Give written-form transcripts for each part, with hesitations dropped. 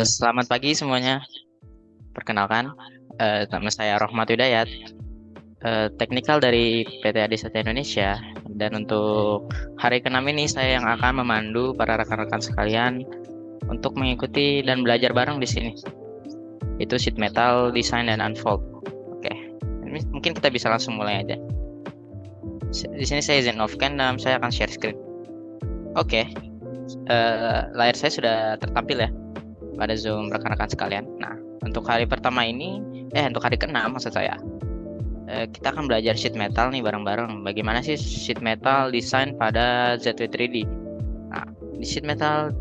Selamat pagi semuanya. Perkenalkan, nama saya Rohmat Hidayat, teknikal dari PT Adisata Indonesia. Dan untuk hari ke-6 ini saya yang akan memandu para rekan-rekan sekalian untuk mengikuti dan belajar bareng di sini. Itu sheet metal, design, dan unfold. Oke, ini mungkin kita bisa langsung mulai aja. Di sini saya izin off-cam dan saya akan share screen. Oke, layar saya sudah tertampil ya pada Zoom rekan-rekan sekalian. Nah, untuk hari pertama ini, untuk hari ke-6 maksud saya, kita akan belajar sheet metal nih bareng-bareng. Bagaimana sih sheet metal desain pada ZW3D? Nah, di sheet metal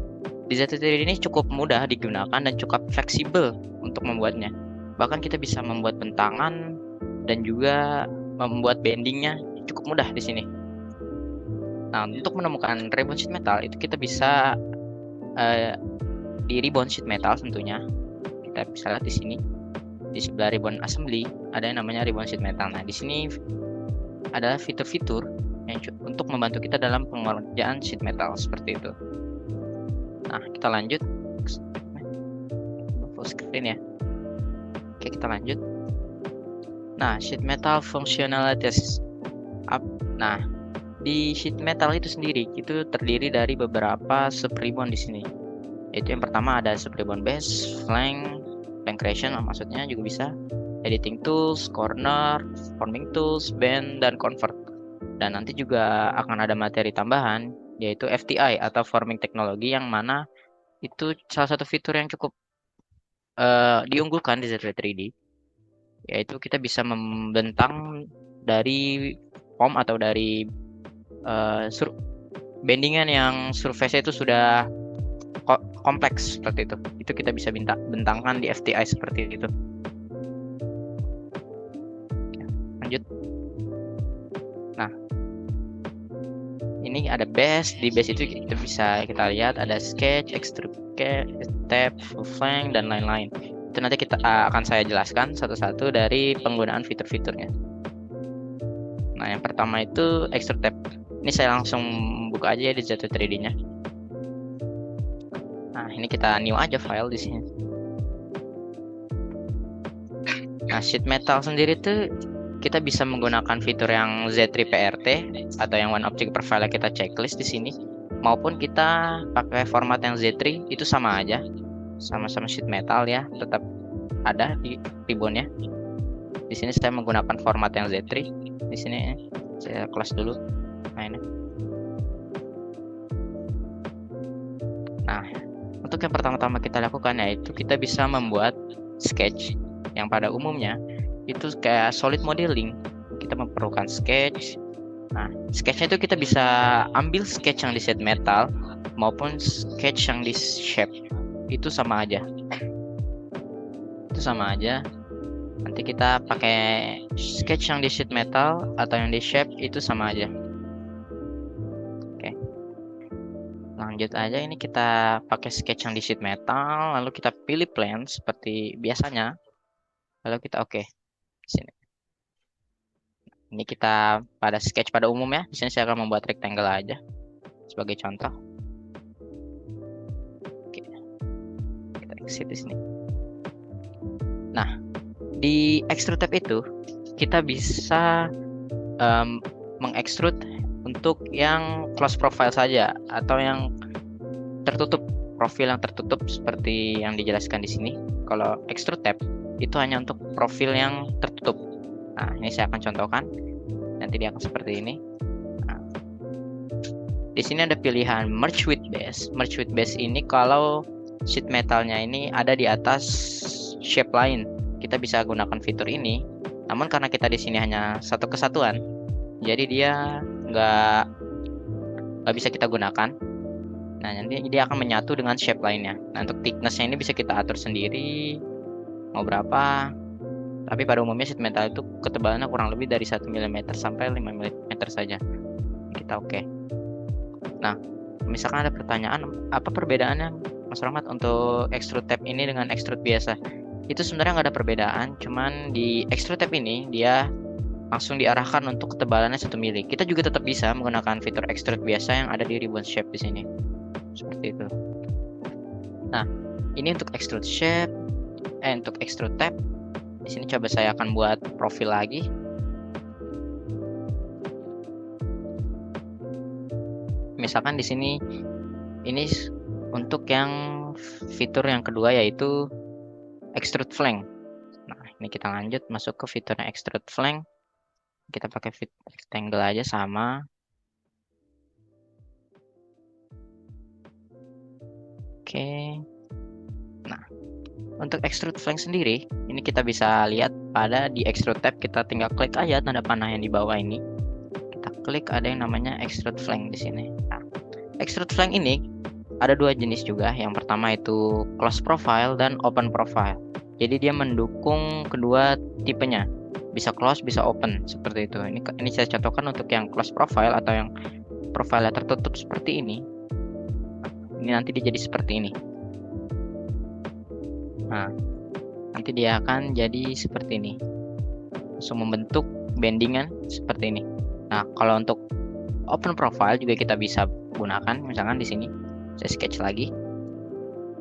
di ZW3D ini cukup mudah digunakan dan cukup fleksibel untuk membuatnya. Bahkan kita bisa membuat bentangan dan juga membuat bendingnya cukup mudah di sini. Nah, untuk menemukan ribbon sheet metal itu kita bisa di ribbon sheet metal tentunya. Kita bisa lihat di sini. Di sebelah ribbon assembly ada yang namanya ribbon sheet metal. Nah, di sini ada fitur-fitur yang untuk membantu kita dalam pengerjaan sheet metal seperti itu. Nah, kita lanjut full screen ya. Oke, kita lanjut. Nah, sheet metal functionalities. Nah, di sheet metal itu sendiri itu terdiri dari beberapa sub ribbon di sini. Yaitu yang pertama ada sub ribbon base, flank creation maksudnya juga bisa, editing tools, corner, forming tools, bend, dan convert. Dan nanti juga akan ada materi tambahan yaitu FTI atau forming technology yang mana itu salah satu fitur yang cukup diunggulkan di ZW3D, yaitu kita bisa membentang dari form atau dari bendingan yang surface itu sudah kompleks seperti itu. Itu kita bisa bentangkan di FTI seperti itu. Lanjut. Nah, ini ada base. Di base itu kita lihat ada sketch, extrude, step, full flank, dan lain-lain. Itu nanti akan saya jelaskan satu-satu dari penggunaan fitur-fiturnya. Nah, yang pertama itu extrude tab. Ini saya langsung buka aja ya di ZW3D-nya. Nah, ini kita new aja file di sini. Nah, sheet metal sendiri tuh kita bisa menggunakan fitur yang Z3PRT atau yang One Object Profile kita checklist di sini, maupun kita pakai format yang Z3 itu sama aja, sama-sama sheet metal ya, tetap ada di ribbonnya. Di sini saya menggunakan format yang Z3. Di sini saya close dulu. Nah, ini. Nah, untuk yang pertama-tama kita lakukan yaitu kita bisa membuat sketch yang pada umumnya itu kayak solid modeling. Kita memerlukan sketch. Nah, sketchnya itu kita bisa ambil sketch yang di sheet metal maupun sketch yang di shape. Itu sama aja. Itu sama aja. Nanti kita pakai sketch yang di sheet metal atau yang di shape itu sama aja. Oke. Lanjut aja, ini kita pakai sketch yang di sheet metal, lalu kita pilih plane seperti biasanya. Lalu kita oke. Sini. Ini kita pada sketch pada umumnya. Di sini saya akan membuat rectangle aja sebagai contoh. Oke. Kita exit di sini. Nah, di extrude tab itu kita bisa mengextrude untuk yang close profile saja atau yang tertutup, profil yang tertutup seperti yang dijelaskan di sini. Kalau extrude tab itu hanya untuk profil yang tertutup. Nah, ini saya akan contohkan. Nanti dia akan seperti ini. Nah, di sini ada pilihan merge with base. Merge with base ini kalau sheet metalnya ini ada di atas shape lain, kita bisa gunakan fitur ini. Namun karena kita di sini hanya satu kesatuan, jadi dia nggak bisa kita gunakan. Nah, nanti dia akan menyatu dengan shape lainnya. Nah, untuk thicknessnya ini bisa kita atur sendiri mau berapa. Tapi pada umumnya sheet metal itu ketebalannya kurang lebih dari 1 mm sampai 5 mm saja. Kita oke. Nah, misalkan ada pertanyaan, apa perbedaannya Mas Rahmat untuk extrude tab ini dengan extrude biasa? Itu sebenarnya nggak ada perbedaan, cuman di extrude tab ini dia langsung diarahkan untuk ketebalannya 1 mm. Kita juga tetap bisa menggunakan fitur extrude biasa yang ada di ribbon shape di sini. Seperti itu. Nah, Ini untuk extrude shape, untuk extrude tab. Di sini coba saya akan buat profil lagi. Misalkan di sini ini untuk yang fitur yang kedua yaitu extrude flank. Nah, ini kita lanjut masuk ke fiturnya extrude flank. Kita pakai rectangle aja sama. Oke. Nah, untuk extrude flank sendiri, ini kita bisa lihat pada di extrude tab, kita tinggal klik aja tanda panah yang di bawah ini. Kita klik ada yang namanya extrude flank di sini. Nah, extrude flank ini ada dua jenis juga. Yang pertama itu close profile dan open profile. Jadi dia mendukung kedua tipenya. Bisa close, bisa open seperti itu. Ini saya contohkan untuk yang close profile atau yang profile tertutup seperti ini. Ini nanti dia jadi seperti ini. Nah, nanti dia akan jadi seperti ini. Langsung membentuk bendingan seperti ini. Nah, kalau untuk open profile juga kita bisa gunakan. Misalkan di sini saya sketch lagi.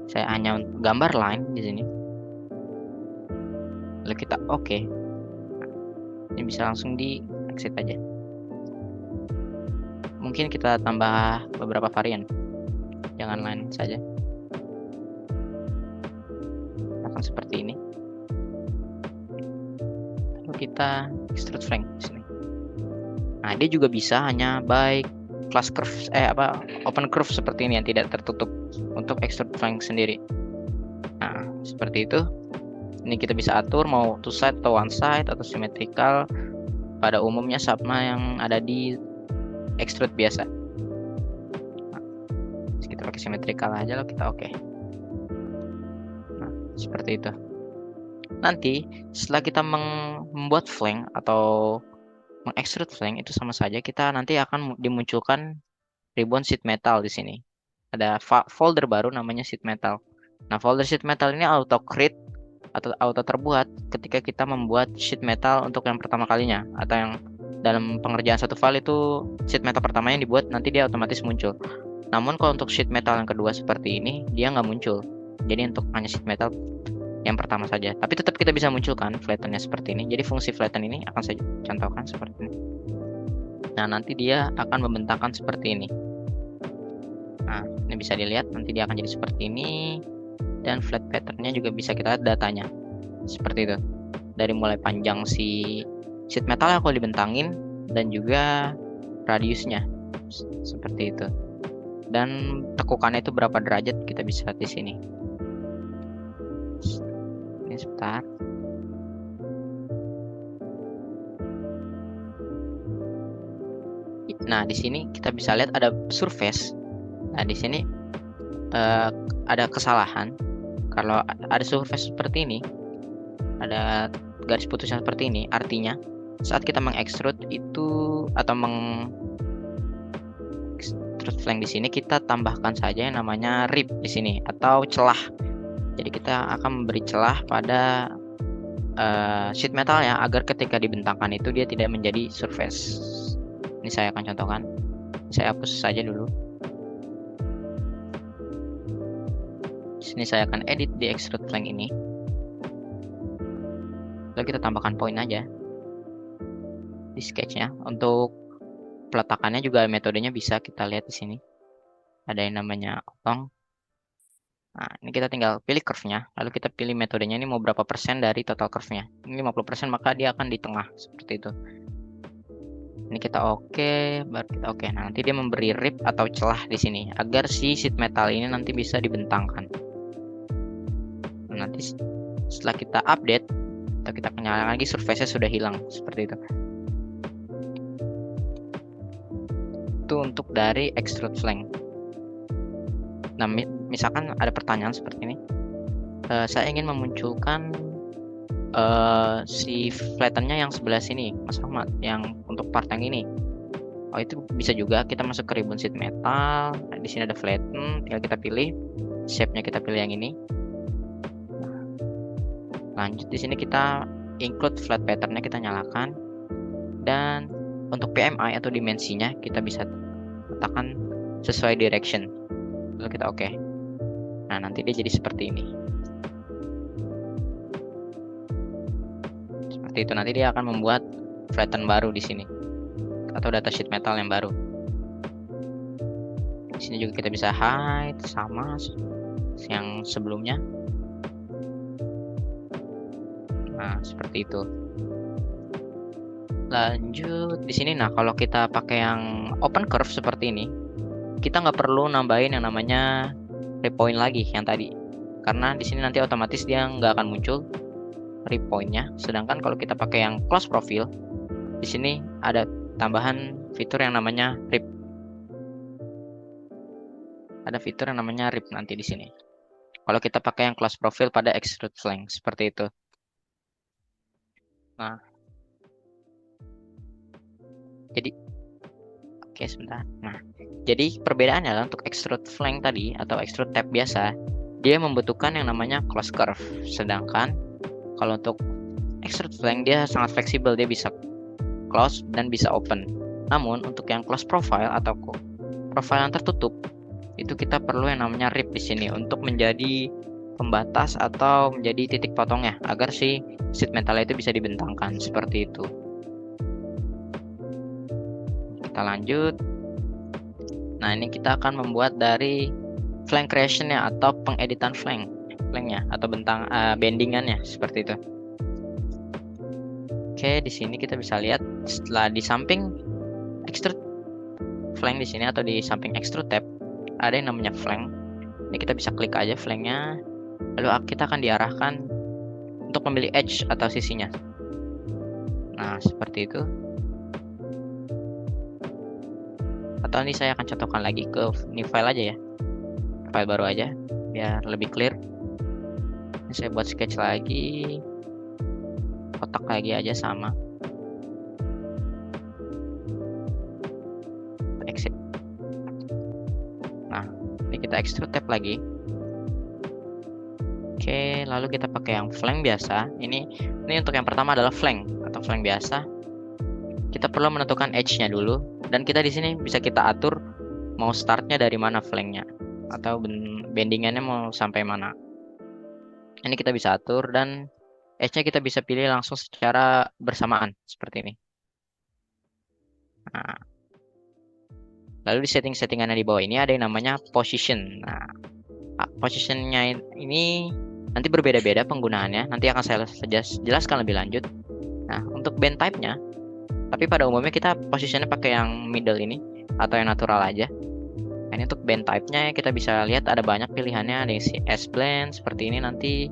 Saya hanya gambar line di sini. Lalu kita oke. Ini bisa langsung di exit aja. Mungkin kita tambah beberapa varian. Jangan line saja. Akan seperti ini. Lalu kita extrude flank di sini. Nah, dia juga bisa hanya by class curve open curve seperti ini yang tidak tertutup untuk extrude flank sendiri. Nah, seperti itu. Ini kita bisa atur mau two side atau one side atau symmetrical. Pada umumnya sama yang ada di extrude biasa. Nah, kita pakai symmetrical aja loh, kita oke. Nah, seperti itu. Nanti setelah kita membuat flank atau mengextrude flank, itu sama saja kita nanti akan dimunculkan ribbon sheet metal di sini. Ada folder baru namanya sheet metal. Nah, folder sheet metal ini auto create atau auto terbuat ketika kita membuat sheet metal untuk yang pertama kalinya, atau yang dalam pengerjaan satu file itu sheet metal pertama yang dibuat nanti dia otomatis muncul. Namun kalau untuk sheet metal yang kedua seperti ini dia nggak muncul. Jadi untuk hanya sheet metal yang pertama saja. Tapi tetap kita bisa munculkan flattennya seperti ini. Jadi fungsi flatten ini akan saya contohkan seperti ini. Nah, nanti dia akan membentangkan seperti ini. Nah, ini bisa dilihat nanti dia akan jadi seperti ini. Dan flat patternnya juga bisa kita lihat datanya seperti itu, dari mulai panjang si sheet metal yang kalau dibentangin dan juga radiusnya seperti itu, dan tekukannya itu berapa derajat kita bisa lihat di sini. Ini sebentar. Nah, di sini kita bisa lihat ada surface. Nah, di sini ada kesalahan. Kalau ada surface seperti ini, ada garis putusnya seperti ini, artinya saat kita mengextrude itu atau mengextrude flank di sini, kita tambahkan saja yang namanya rib di sini atau celah. Jadi kita akan memberi celah pada sheet metalnya agar ketika dibentangkan itu dia tidak menjadi surface. Ini saya akan contohkan. Saya hapus saja dulu. Sini saya akan edit di extrude flank ini. Lalu kita tambahkan poin aja di sketchnya. Untuk peletakannya juga metodenya bisa kita lihat di sini. Ada yang namanya otong. Nah, ini kita tinggal pilih curve-nya. Lalu kita pilih metodenya ini mau berapa persen dari total curve-nya. Ini 50%, maka dia akan di tengah seperti itu. Ini kita oke, baru kita oke. Nah, nanti dia memberi rib atau celah di sini agar si sheet metal ini nanti bisa dibentangkan. Nanti setelah kita update atau kita nyalakan lagi, surface-nya sudah hilang seperti itu. Itu untuk dari extrude flank. Nah, misalkan ada pertanyaan seperti ini, saya ingin memunculkan si flattennya yang sebelah sini, Mas Ahmad, yang untuk part yang ini. Oh, itu bisa juga kita masuk ke ribbon sheet metal. Nah, di sini ada flatten, tinggal kita pilih shape-nya, kita pilih yang ini. Lanjut di sini kita include flat pattern-nya, kita nyalakan. Dan untuk PMI atau dimensinya kita bisa letakkan sesuai direction. Lalu kita oke. Nah, nanti dia jadi seperti ini. Seperti itu, nanti dia akan membuat flatten baru di sini atau datasheet metal yang baru. Di sini juga kita bisa hide sama yang sebelumnya. Nah, seperti itu. Lanjut di sini. Nah, kalau kita pakai yang open curve seperti ini, kita nggak perlu nambahin yang namanya repoint lagi yang tadi, karena di sini nanti otomatis dia nggak akan muncul repointnya. Sedangkan kalau kita pakai yang close profile, di sini ada tambahan fitur yang namanya rip. Ada fitur yang namanya rip nanti di sini. Kalau kita pakai yang close profile pada extrude flank seperti itu. Nah, jadi oke sebentar. Nah, jadi perbedaannya adalah untuk extrude flank tadi atau extrude tab biasa, dia membutuhkan yang namanya close curve. Sedangkan kalau untuk extrude flank dia sangat fleksibel, dia bisa close dan bisa open. Namun untuk yang close profile atau profile yang tertutup, itu kita perlu yang namanya rip di sini untuk menjadi pembatas atau menjadi titik potongnya agar si sheet metal itu bisa dibentangkan seperti itu. Kita lanjut. Nah, ini kita akan membuat dari flank creation-nya atau pengeditan flanknya atau bendingannya seperti itu. Oke, di sini kita bisa lihat setelah di samping extrude flank di sini atau di samping extrude tab ada yang namanya flank. Ini kita bisa klik aja flanknya, lalu kita akan diarahkan untuk memilih edge atau sisinya. Nah, seperti itu. Atau ini saya akan contohkan lagi ke new file aja ya, file baru aja biar lebih clear. Ini saya buat sketch lagi, kotak lagi aja sama. Exit. Nah, ini kita extrude tab lagi. Oke, lalu kita pakai yang flank biasa. Ini untuk yang pertama adalah flank atau flank biasa. Kita perlu menentukan edge-nya dulu, dan kita di sini bisa kita atur mau startnya dari mana flanknya atau bendingannya mau sampai mana. Ini kita bisa atur dan edge-nya kita bisa pilih langsung secara bersamaan seperti ini. Nah, lalu di setting-settingannya di bawah ini ada yang namanya position. Nah, positionnya ini nanti berbeda-beda penggunaannya. Nanti akan saya jelaskan lebih lanjut. Nah, untuk bend type-nya, tapi pada umumnya kita posisinya pakai yang middle ini atau yang natural aja. Nah, ini untuk bend type-nya kita bisa lihat ada banyak pilihannya. Ada yang S-blend seperti ini nanti.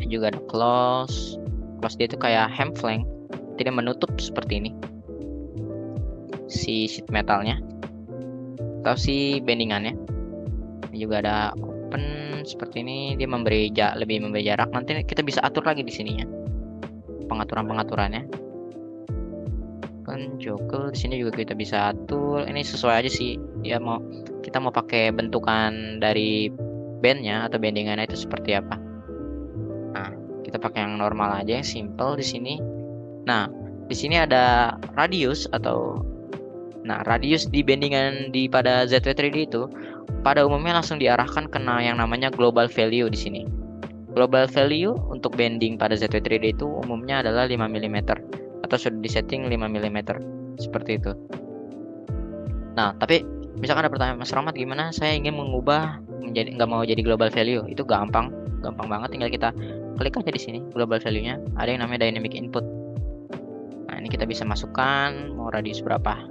Juga ada close. Close dia itu kayak hem flank, tidak menutup seperti ini si sheet metalnya atau si bendingannya. Ini juga ada open seperti ini, dia lebih memberi jarak. Nanti kita bisa atur lagi di sininya pengaturannya. Joggle di sini juga kita bisa atur. Ini sesuai aja sih. Dia kita mau pakai bentukan dari bandnya atau bendingannya itu seperti apa. Nah, kita pakai yang normal aja, yang simple di sini. Nah, di sini ada radius radius di bendingan pada ZW3D itu pada umumnya langsung diarahkan kena yang namanya global value di sini. Global value untuk bending pada ZW3D itu umumnya adalah 5 mm atau sudah disetting 5 mm seperti itu. Nah, tapi misalkan ada pertanyaan, Mas Rahmat, gimana saya ingin mengubah menjadi nggak mau jadi global value? Itu gampang banget, tinggal kita klik aja di sini global value-nya. Ada yang namanya dynamic input. Nah, ini kita bisa masukkan mau radius berapa.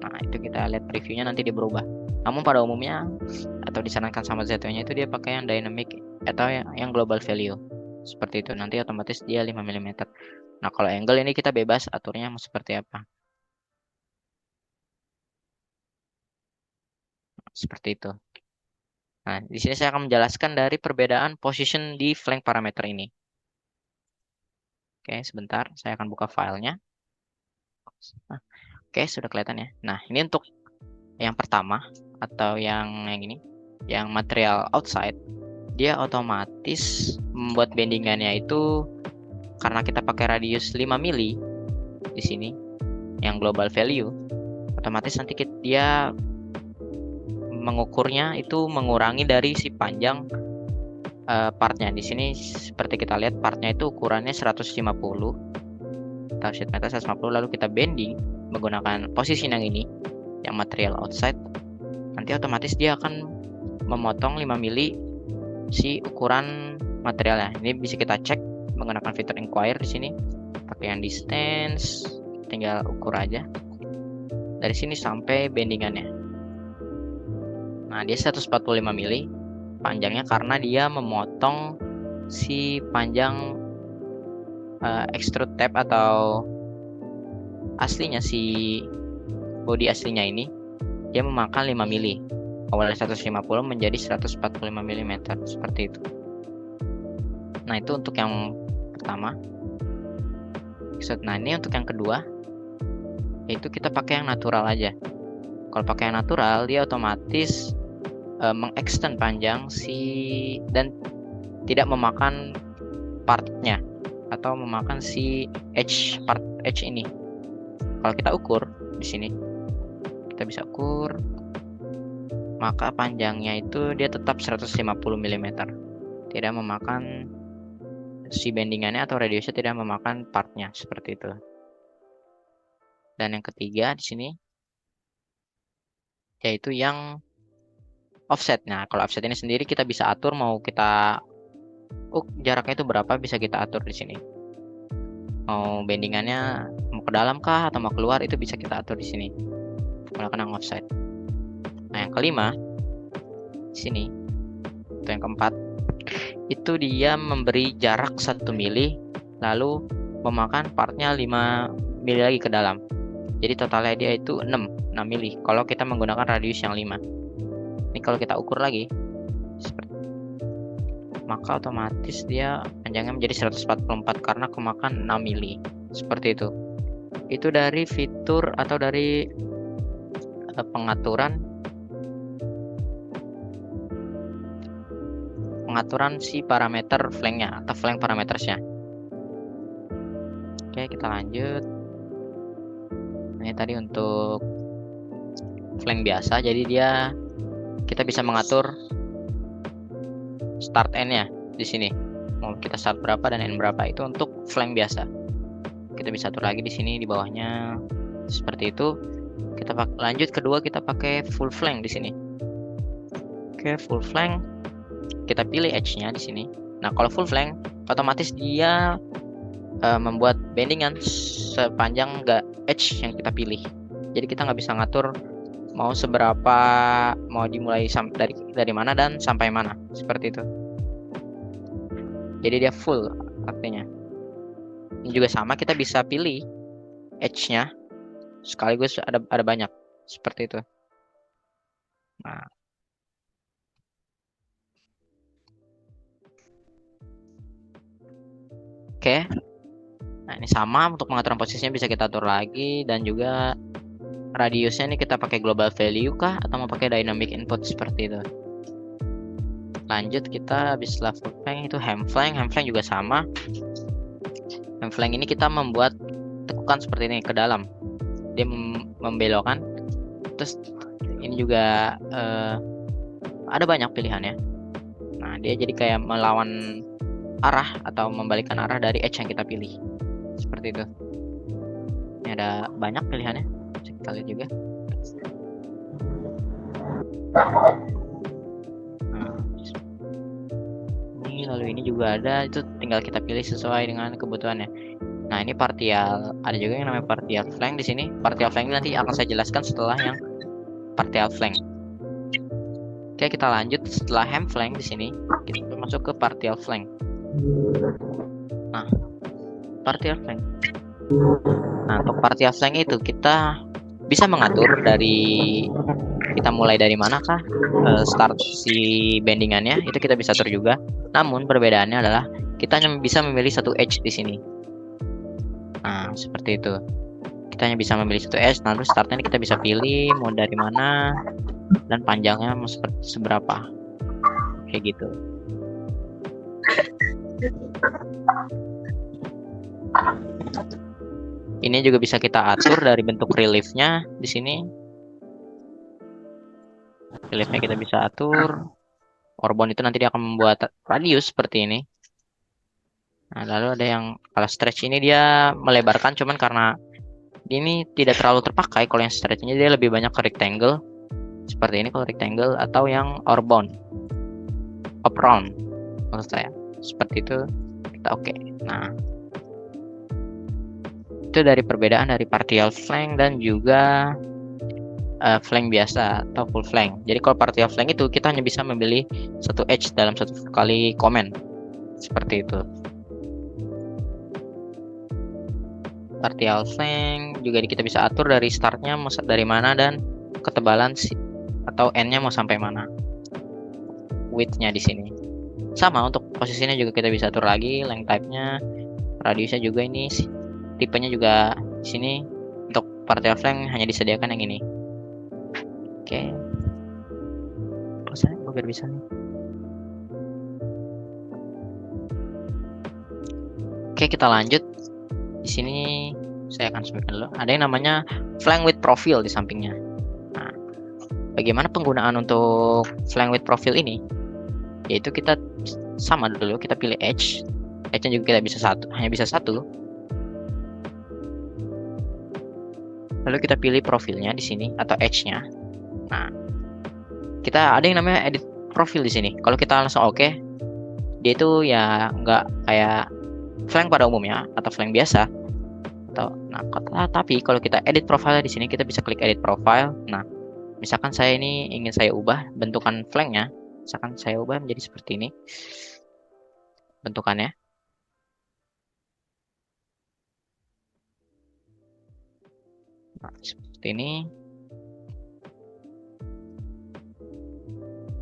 Nah, itu kita lihat previewnya nanti dia berubah. Namun pada umumnya atau disarankan sama ZW-nya itu dia pakai yang dynamic atau yang global value. Seperti itu, nanti otomatis dia 5 mm. Nah, kalau angle ini kita bebas aturnya mau seperti apa. Seperti itu. Nah, di sini saya akan menjelaskan dari perbedaan position di flank parameter ini. Oke, sebentar, saya akan buka filenya. Nah, oke, sudah kelihatan ya. Nah, ini untuk yang pertama atau yang ini, yang material outside, dia otomatis membuat bendingannya itu karena kita pakai radius 5 mili di sini, yang global value, otomatis nanti dia mengukurnya itu mengurangi dari si panjang partnya. Di sini seperti kita lihat partnya itu ukurannya 150, kita offset meter 150, lalu kita bending menggunakan posisi yang ini, yang material outside. Nanti otomatis dia akan memotong 5 mili si ukuran materialnya. Ini bisa kita cek menggunakan fitur inquire di sini, pakai yang distance, tinggal ukur aja dari sini sampai bendingannya. Nah, dia 145 mili panjangnya karena dia memotong si panjang extrude tab atau aslinya si body aslinya ini dia memakan 5 mili. Awalnya 150 menjadi 145 mm seperti itu. Nah, itu untuk yang pertama. Nah, ini untuk yang kedua, yaitu kita pakai yang natural aja. Kalau pakai yang natural, dia otomatis mengextend panjang dan tidak memakan partnya atau memakan si part edge ini. Kalau kita ukur di sini, kita bisa ukur, maka panjangnya itu dia tetap 150 mm, tidak memakan si bendingannya atau radiusnya, tidak memakan partnya seperti itu. Dan yang ketiga di sini yaitu yang offset. Nah, kalau offset ini sendiri kita bisa atur mau kita jaraknya itu berapa, bisa kita atur di sini. Mau bendingannya mau ke dalam kah atau mau keluar, itu bisa kita atur di sini menggunakan yang offset. Nah, yang kelima di sini, itu yang keempat, itu dia memberi jarak 1 mili lalu memakan partnya 5 mili lagi ke dalam. Jadi totalnya dia itu 6 mili kalau kita menggunakan radius yang 5. Ini kalau kita ukur lagi maka otomatis dia panjangnya menjadi 144 karena kemakan 6 mili. Seperti itu. Itu dari fitur atau dari pengaturan si parameter flanknya atau flank parametersnya. Oke, kita lanjut. Ini tadi untuk flank biasa, jadi kita bisa mengatur start end-nya di sini. Mau kita start berapa dan end berapa, itu untuk flank biasa. Kita bisa atur lagi di sini di bawahnya seperti itu. Kita lanjut kedua, kita pakai full flank di sini. Oke, full flank. Kita pilih edge-nya di sini. Nah, kalau full flank otomatis dia membuat bendingan sepanjang edge yang kita pilih. Jadi kita nggak bisa ngatur mau seberapa, mau dimulai dari mana dan sampai mana, seperti itu. Jadi dia full artinya. Ini juga sama, kita bisa pilih edge-nya sekaligus ada banyak, seperti itu. Nah, oke. Nah, ini sama, untuk pengaturan posisinya bisa kita atur lagi, dan juga radiusnya ini kita pakai global value kah atau mau pakai dynamic input, seperti itu. Lanjut, kita habis full flank itu hem flank juga sama. Hem flank ini kita membuat tekukan seperti ini ke dalam, dia membelokkan. Terus ini juga ada banyak pilihannya. Nah, dia jadi kayak melawan arah atau membalikkan arah dari edge yang kita pilih, seperti itu. Ini ada banyak pilihannya, bisa kita lihat juga. Lalu ini juga ada, itu tinggal kita pilih sesuai dengan kebutuhannya. Nah, ini partial, ada juga yang namanya partial flank di sini. Partial flank nanti akan saya jelaskan setelah yang partial flank. Oke, kita lanjut. Setelah hem flank di sini, kita masuk ke partial flank. Nah, partial flank. Nah, untuk partial flank itu kita bisa mengatur kita mulai dari manakah start si bendingannya, itu kita bisa atur juga. Namun perbedaannya adalah kita hanya bisa memilih satu edge di sini. Nah, seperti itu. Kita hanya bisa memilih satu edge, lalu startnya kita bisa pilih mau dari mana dan panjangnya mau seberapa. Kayak gitu. Ini juga bisa kita atur dari bentuk reliefnya di sini. Reliefnya kita bisa atur. Orbound itu nanti dia akan membuat radius seperti ini. Nah, lalu ada yang kalau stretch ini dia melebarkan, cuman karena ini tidak terlalu terpakai. Kalau yang stretchnya dia lebih banyak ke rectangle seperti ini kalau rectangle, atau yang orbound, up round maksud saya seperti itu. Kita oke. Nah, itu dari perbedaan dari partial flank dan juga flank biasa atau full flank. Jadi kalau partial flank itu kita hanya bisa memilih satu edge dalam satu kali comment seperti itu. Partial flank juga kita bisa atur dari startnya mau dari mana dan ketebalan atau n-nya mau sampai mana. Width-nya di sini. Sama untuk posisinya juga kita bisa atur lagi, length type-nya, radiusnya juga ini, tipenya juga di sini. Untuk partial flank hanya disediakan yang ini. Oke. Gue biar bisa nih. Oke, kita lanjut. Di sini saya akan sebutkan dulu. Ada yang namanya flank with profile di sampingnya. Nah, bagaimana penggunaan untuk flank with profile ini? Yaitu kita sama dulu, kita pilih edge. Edge-nya juga kita bisa hanya bisa satu. Lalu kita pilih profilnya di sini atau edge-nya. Nah, kita ada yang namanya edit profil di sini. Kalau kita langsung oke, dia itu ya nggak kayak flank pada umumnya atau flank biasa. Tapi kalau kita edit profile di sini, kita bisa klik edit profile. Nah, misalkan saya ini ingin saya ubah bentukan flanknya, misalkan saya ubah menjadi seperti ini bentukannya. Nah, seperti ini.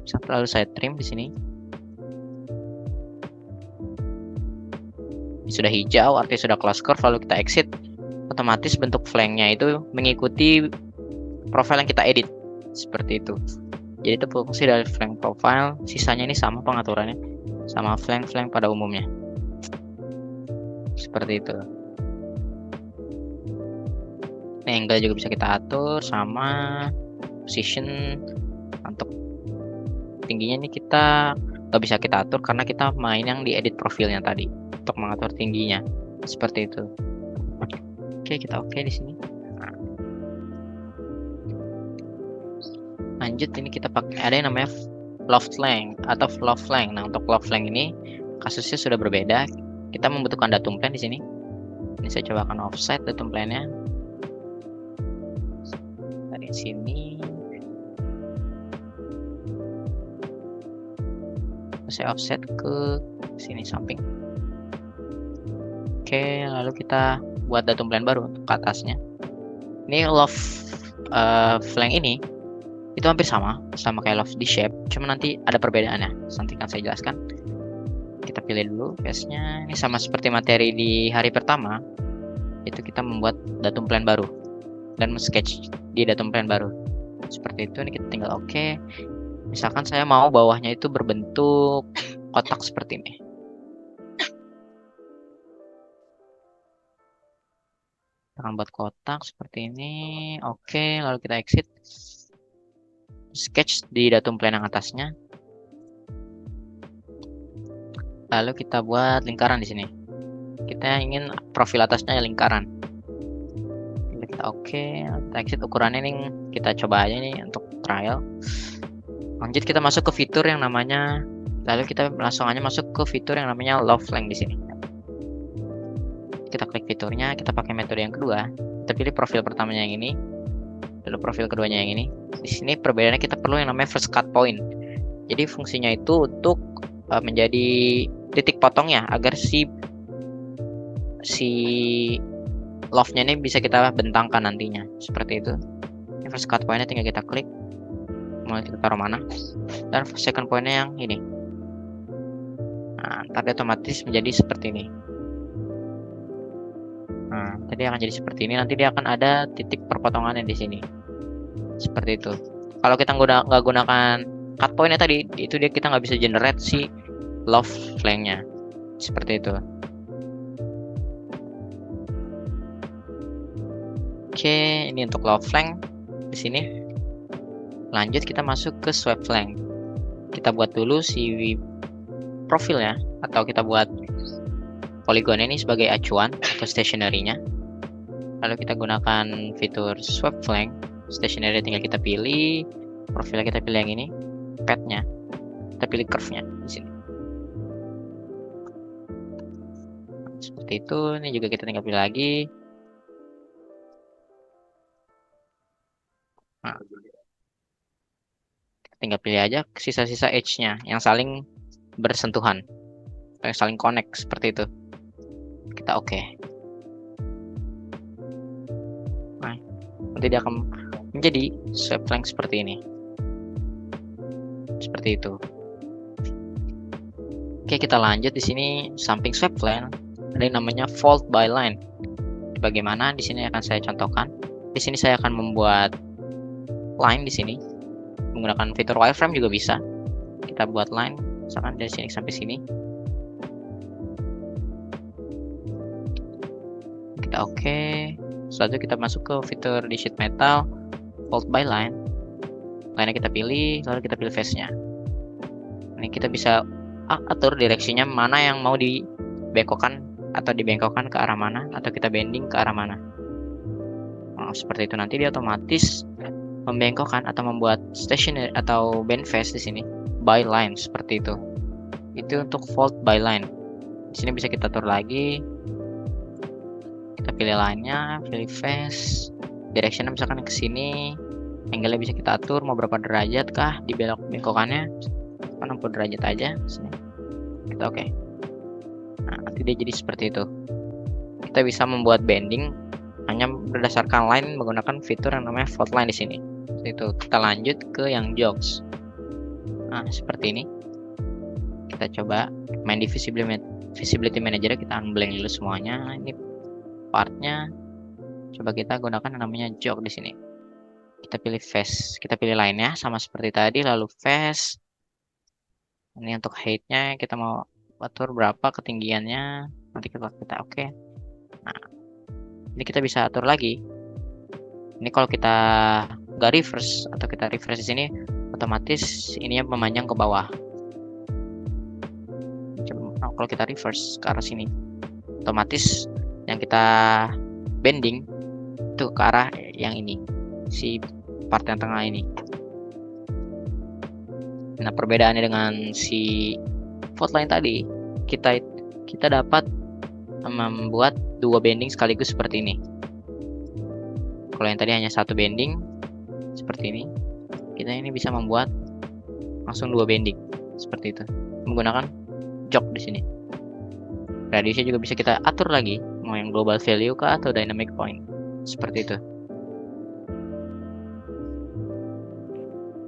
Lalu saya trim di sini. Ini sudah hijau, artinya sudah close curve. Lalu kita exit, otomatis bentuk flanknya itu mengikuti profile yang kita edit seperti itu. Jadi itu fungsi dari flank profile. Sisanya ini sama pengaturannya sama flank pada umumnya seperti itu. Angle juga bisa kita atur, sama position. Untuk tingginya ini kita nggak bisa kita atur karena kita main yang di edit profilnya tadi untuk mengatur tingginya seperti itu. Oke, kita oke di sini. Nah, lanjut, ini kita pakai ada yang namanya loft flank atau loft flank. Nah, untuk loft flank ini kasusnya sudah berbeda. Kita membutuhkan datum plan di sini. Ini saya coba akan offset datum plannya dari sini. Saya offset ke sini samping. Oke, lalu kita buat datum plan baru untuk ke atasnya. Ini loft flank ini itu hampir sama kayak loft di shape, cuma nanti ada perbedaannya. Nanti kan saya jelaskan. Kita pilih dulu face-nya. Ini sama seperti materi di hari pertama. Itu kita membuat datum plan baru dan men-sketch di datum plan baru. Seperti itu. Ini kita tinggal oke. Misalkan saya mau bawahnya itu berbentuk kotak seperti ini. Kita akan buat kotak seperti ini. Oke, lalu kita exit. Sketch di datum plan yang atasnya. Lalu kita buat lingkaran di sini. Kita ingin profil atasnya lingkaran. Kita oke, kita exit. Ukurannya ini kita coba aja nih untuk trial. Lanjut kita masuk ke fitur yang namanya, lalu kita langsung aja masuk ke fitur yang namanya loft flank di sini. Kita klik fiturnya, kita pakai metode yang kedua. Kita pilih profil pertamanya yang ini, lalu profil keduanya yang ini. Di sini perbedaannya kita perlu yang namanya first cut point. Jadi fungsinya itu untuk menjadi titik potongnya agar si loftnya ini bisa kita bentangkan nantinya seperti itu. Ini first cut pointnya tinggal kita klik, mau kita taruh mana, dan second pointnya yang ini. Nah, ntar dia otomatis menjadi seperti ini. Nah, tadi akan jadi seperti ini. Nanti dia akan ada titik perpotongannya di sini seperti itu. Kalau kita nggak gunakan cut pointnya tadi, itu dia kita nggak bisa generate si loft flanknya seperti itu. Oke, ini untuk loft flank di sini. Lanjut kita masuk ke swipe flank. Kita buat dulu si profilnya, atau kita buat poligon ini sebagai acuan atau stationery-nya. Lalu kita gunakan fitur swipe flank. Stationery tinggal kita pilih, profilnya kita pilih yang ini, path-nya kita pilih curve-nya di sini. Seperti itu. Ini juga kita tinggal pilih lagi. Nah, tinggal pilih aja sisa-sisa edge-nya yang saling bersentuhan, yang saling connect seperti itu. Kita oke. Nah, nanti dia akan menjadi swipe flank seperti ini. Seperti itu. Oke, kita lanjut. Di sini samping swipe flank ada yang namanya fold by line. Bagaimana? Di sini akan saya contohkan. Di sini saya akan membuat line di sini menggunakan fitur wireframe juga bisa. Kita buat line misalkan dari sini sampai sini. Kita oke. Selanjutnya kita masuk ke fitur di sheet metal fold by line. Line kita pilih, lalu kita pilih face-nya. Ini kita bisa atur direksinya mana yang mau dibengkokkan atau dibengkokkan ke arah mana, atau kita bending ke arah mana. Nah, seperti itu. Nanti dia otomatis membengkokkan atau membuat stationary atau bend face di sini by line seperti itu. Itu untuk fold by line. Di sini bisa kita atur lagi. Kita pilih line-nya, pilih face, direction misalkan ke sini, angle-nya bisa kita atur mau berapa derajat kah di bengkokannya, 60 derajat aja sini. Kita oke. Nah, nanti dia jadi seperti itu. Kita bisa membuat bending hanya berdasarkan line menggunakan fitur yang namanya fold line di sini. Seperti itu. Kita lanjut ke yang jogs. Nah, seperti ini. Kita coba main di visibility manager, kita unblank dulu semuanya. Ini partnya, coba kita gunakan yang namanya jog di sini. Kita pilih face, kita pilih line-nya sama seperti tadi, lalu face. Ini untuk height-nya kita mau atur berapa ketinggiannya, nanti kita oke. Nah, ini kita bisa atur lagi. Ini kalau kita nggak reverse atau kita reverse di sini, otomatis ininya memanjang ke bawah. Nah, kalau kita reverse ke arah sini, otomatis yang kita bending itu ke arah yang ini, si part yang tengah ini. Nah, perbedaannya dengan si fold line tadi, kita dapat membuat dua bending sekaligus seperti ini. Kalau yang tadi hanya satu bending seperti ini, kita ini bisa membuat langsung dua bending seperti itu menggunakan jog di sini. Radiusnya juga bisa kita atur lagi, mau yang global value kah atau dynamic point seperti itu.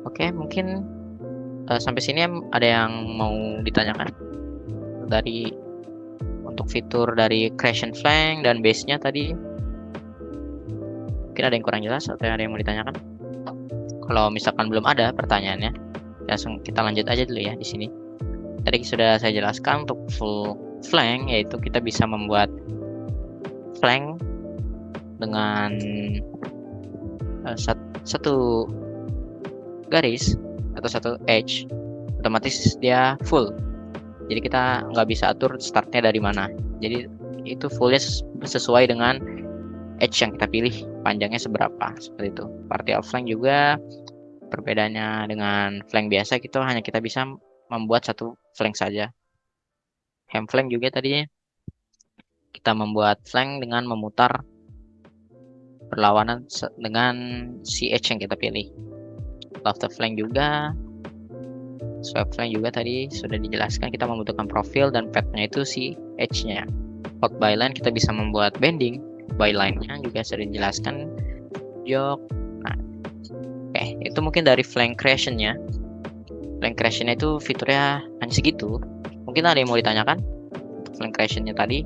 Oke, mungkin sampai sini ada yang mau ditanyakan dari untuk fitur dari creation flank dan base-nya tadi. Mungkin ada yang kurang jelas atau ada yang mau ditanyakan? Kalau misalkan belum ada pertanyaannya, langsung kita lanjut aja dulu ya di sini. Tadi sudah saya jelaskan untuk full flank, yaitu kita bisa membuat flank dengan satu garis atau satu edge, otomatis dia full. Jadi kita nggak bisa atur startnya dari mana. Jadi itu fullnya sesuai dengan edge yang kita pilih, panjangnya seberapa, seperti itu. Partial flank juga perbedaannya dengan flank biasa, gitu hanya kita bisa membuat satu flank saja. Hem flank juga tadinya kita membuat flank dengan memutar berlawanan dengan si edge yang kita pilih. Left flank juga, swipe flank juga tadi sudah dijelaskan, kita membutuhkan profil dan path-nya itu si edge-nya. Fold by line kita bisa membuat bending, by line-nya juga sudah dijelaskan, jog. Nah, oke, itu mungkin dari flank creation-nya. Flank creation-nya itu fiturnya hanya segitu. Mungkin ada yang mau ditanyakan untuk flank creation-nya tadi?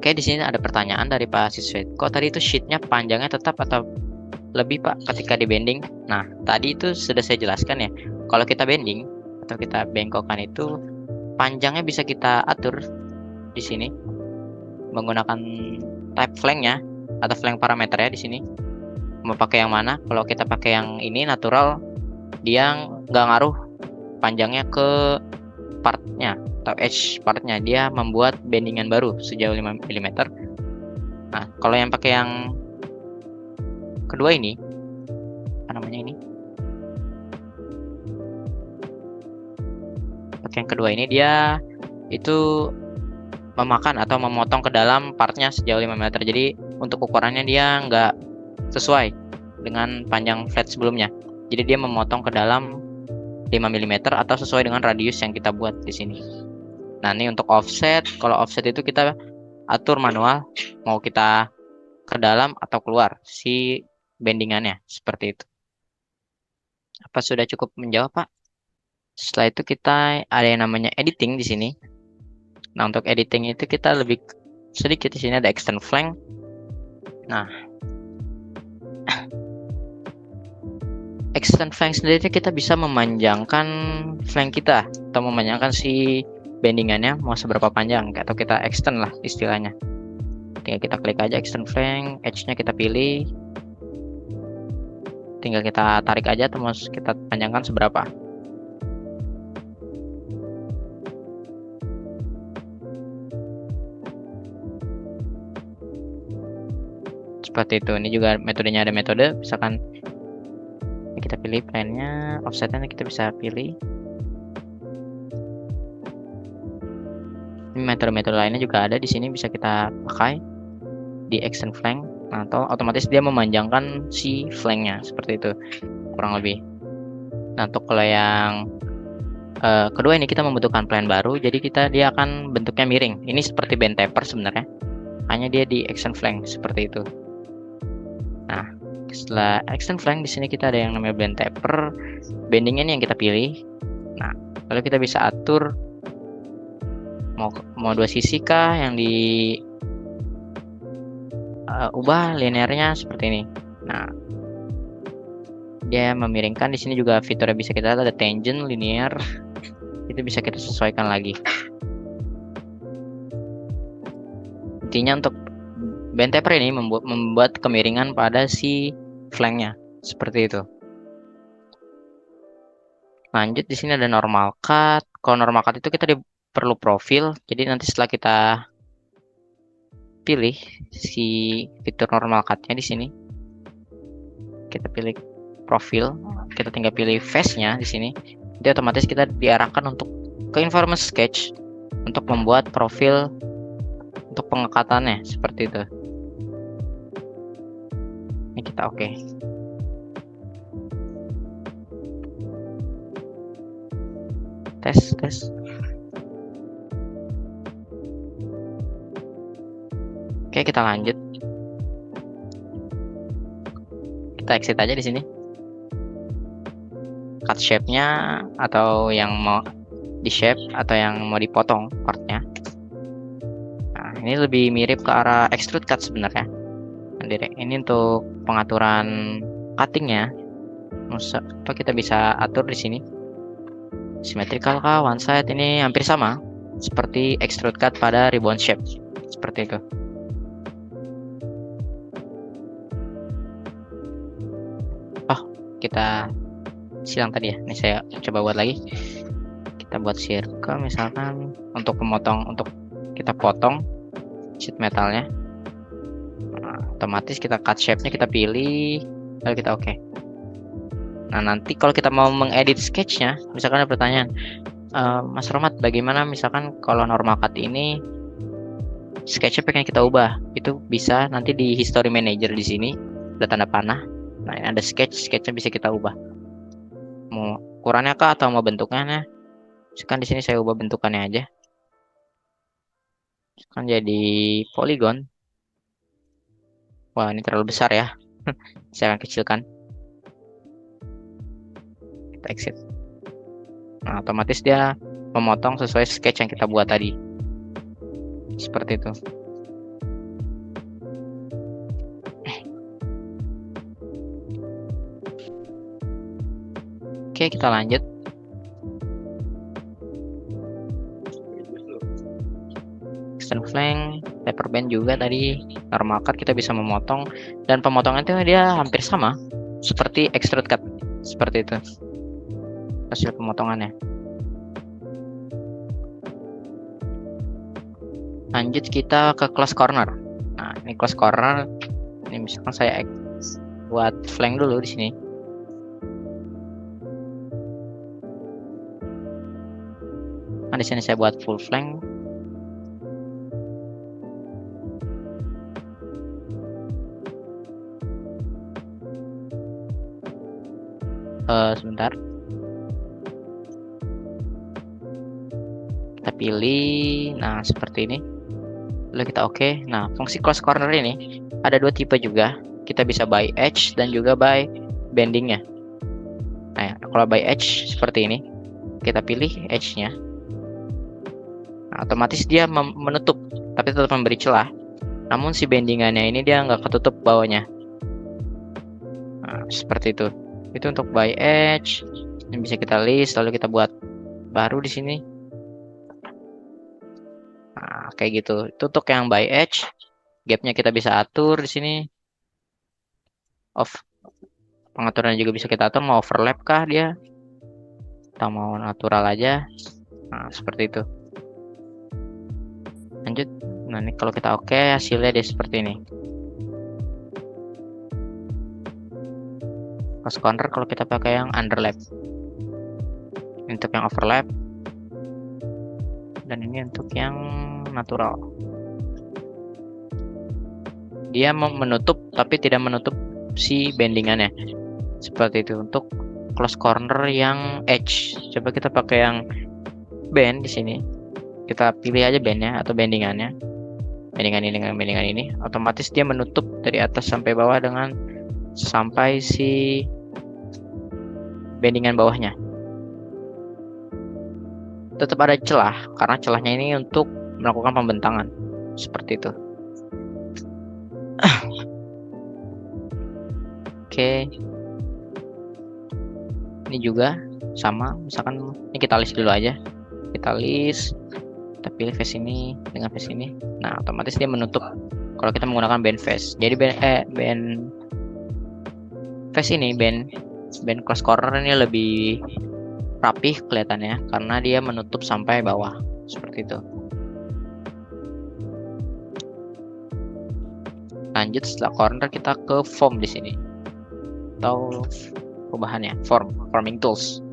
Oke, di sini ada pertanyaan dari Pak siswa. Kok tadi itu sheet-nya panjangnya tetap atau lebih, Pak, ketika di bending? Nah, tadi itu sudah saya jelaskan ya. Kalau kita bending atau kita bengkokkan itu panjangnya bisa kita atur di sini menggunakan type flank-nya atau flank parameter ya di sini. Mau pakai yang mana? Kalau kita pakai yang ini natural, dia nggak ngaruh panjangnya ke partnya atau edge partnya, dia membuat bendingan baru sejauh 5 mm. Nah, kalau yang pakai yang kedua ini, apa namanya ini? Pakai yang kedua ini dia itu memakan atau memotong ke dalam partnya sejauh 5 meter. Jadi untuk ukurannya dia nggak sesuai dengan panjang flat sebelumnya. Jadi dia memotong ke dalam 5 mm atau sesuai dengan radius yang kita buat di sini. Nah, ini untuk offset. Kalau offset itu kita atur manual, mau kita ke dalam atau keluar si bendingannya, seperti itu. Apa sudah cukup menjawab, Pak? Setelah itu kita ada yang namanya editing di sini. Nah, untuk editing itu kita lebih sedikit di sini ada extend flank. Nah, extend flank sendiri kita bisa memanjangkan flank kita atau memanjangkan si bendingannya mau seberapa panjang atau kita extend lah istilahnya. Tinggal kita klik aja extend flank, edge-nya kita pilih. Tinggal kita tarik aja atau mau kita panjangkan seberapa. Seperti itu. Ini juga metodenya ada metode, misalkan kita pilih plane-nya, offset-nya kita bisa pilih. Ini metode-metode lainnya juga ada di sini bisa kita pakai di extend flank. Nah, atau otomatis dia memanjangkan si flanknya seperti itu kurang lebih. Nah, untuk kalau yang kedua ini kita membutuhkan plan baru, jadi dia akan bentuknya miring. Ini seperti band taper sebenarnya, hanya dia di extend flank seperti itu. Nah, setelah extend flank di sini kita ada yang namanya band taper, bendingnya ini yang kita pilih. Nah, lalu kita bisa atur mau dua sisi kah yang di ubah linearnya seperti ini. Nah, dia memiringkan. Di sini juga fiturnya bisa kita lihat ada tangent, linear, itu bisa kita sesuaikan lagi. Intinya untuk band taper ini membuat kemiringan pada si flanknya seperti itu. Lanjut, di sini ada normal cut. Kalau normal cut itu kita perlu profil. Jadi nanti setelah kita pilih si fitur normal cut-nya di sini, kita pilih profil, kita tinggal pilih face-nya di sini. Jadi otomatis kita diarahkan untuk ke environment sketch untuk membuat profil untuk pengekatannya seperti itu. Ini kita oke. Tes. Oke, kita lanjut. Kita exit aja di sini. Cut shape-nya atau yang mau di shape atau yang mau dipotong partnya. Nah, ini lebih mirip ke arah extrude cut sebenarnya. Ini untuk pengaturan cuttingnya. Apa kita bisa atur di sini? Symmetrical kah, one side, ini hampir sama seperti extrude cut pada ribbon shape seperti itu. Oh, kita silang tadi ya. Ini saya coba buat lagi. Kita buat circle misalkan untuk pemotong, untuk kita potong sheet metalnya. Nah, otomatis kita cut shape-nya kita pilih, lalu kita oke. Nah, nanti kalau kita mau mengedit sketch-nya, misalkan ada pertanyaan, Mas Romat, bagaimana misalkan kalau normal cut ini sketch-nya pengen kita ubah? Itu bisa nanti di history manager di sini ada tanda panah. Nah, ini ada sketch-nya bisa kita ubah. Mau ukurannya kah atau mau bentuknya? Misalkan di sini saya ubah bentukannya aja. Kan jadi polygon. Wah, ini terlalu besar ya. Saya akan kecilkan. Kita exit. Nah, otomatis dia memotong sesuai sketch yang kita buat tadi. Seperti itu. Oke, kita lanjut. flank, taper band juga tadi. Normal cut kita bisa memotong, dan pemotongan itu dia hampir sama seperti extrude cut, seperti itu hasil pemotongannya. Lanjut kita ke close corner. Nah, ini close corner. Ini misalkan saya buat flank dulu di sini. Nah, di sini saya buat full flank. Sebentar. Kita pilih. Nah, seperti ini. Lalu kita oke. Nah, fungsi close corner ini ada dua tipe juga. Kita bisa by edge dan juga by bendingnya. Nah, kalau by edge seperti ini, kita pilih edge-nya. Nah, otomatis dia menutup, tapi tetap memberi celah. Namun si bendingannya ini dia nggak ketutup bawahnya. Nah, seperti itu. Itu untuk by edge. Ini bisa kita list, lalu kita buat baru di sini. Nah, kayak gitu. Itu untuk yang by edge. Gapnya kita bisa atur di sini. Off. Pengaturannya juga bisa kita atur, mau overlap kah dia, atau mau natural aja. Nah, seperti itu. Lanjut. Nah, ini kalau kita oke, hasilnya dia seperti ini. Close corner kalau kita pakai yang underlap. Untuk yang overlap. Dan ini untuk yang natural. Dia menutup tapi tidak menutup si bendingannya. Seperti itu untuk close corner yang edge. Coba kita pakai yang band di sini. Kita pilih aja bandnya atau bendingannya. Bendingan ini dengan bendingan ini, otomatis dia menutup dari atas sampai bawah dengan sampai si bendingan bawahnya. Tetap ada celah karena celahnya ini untuk melakukan pembentangan. Seperti itu. Oke. Ini juga sama, misalkan ini kita list dulu aja. Kita list, kita pilih face ini dengan face ini. Nah, otomatis dia menutup kalau kita menggunakan band face. Jadi band face ini, band close corner ini lebih rapih kelihatannya karena dia menutup sampai bawah seperti itu. Lanjut setelah corner kita ke form di sini atau perubahannya forming tools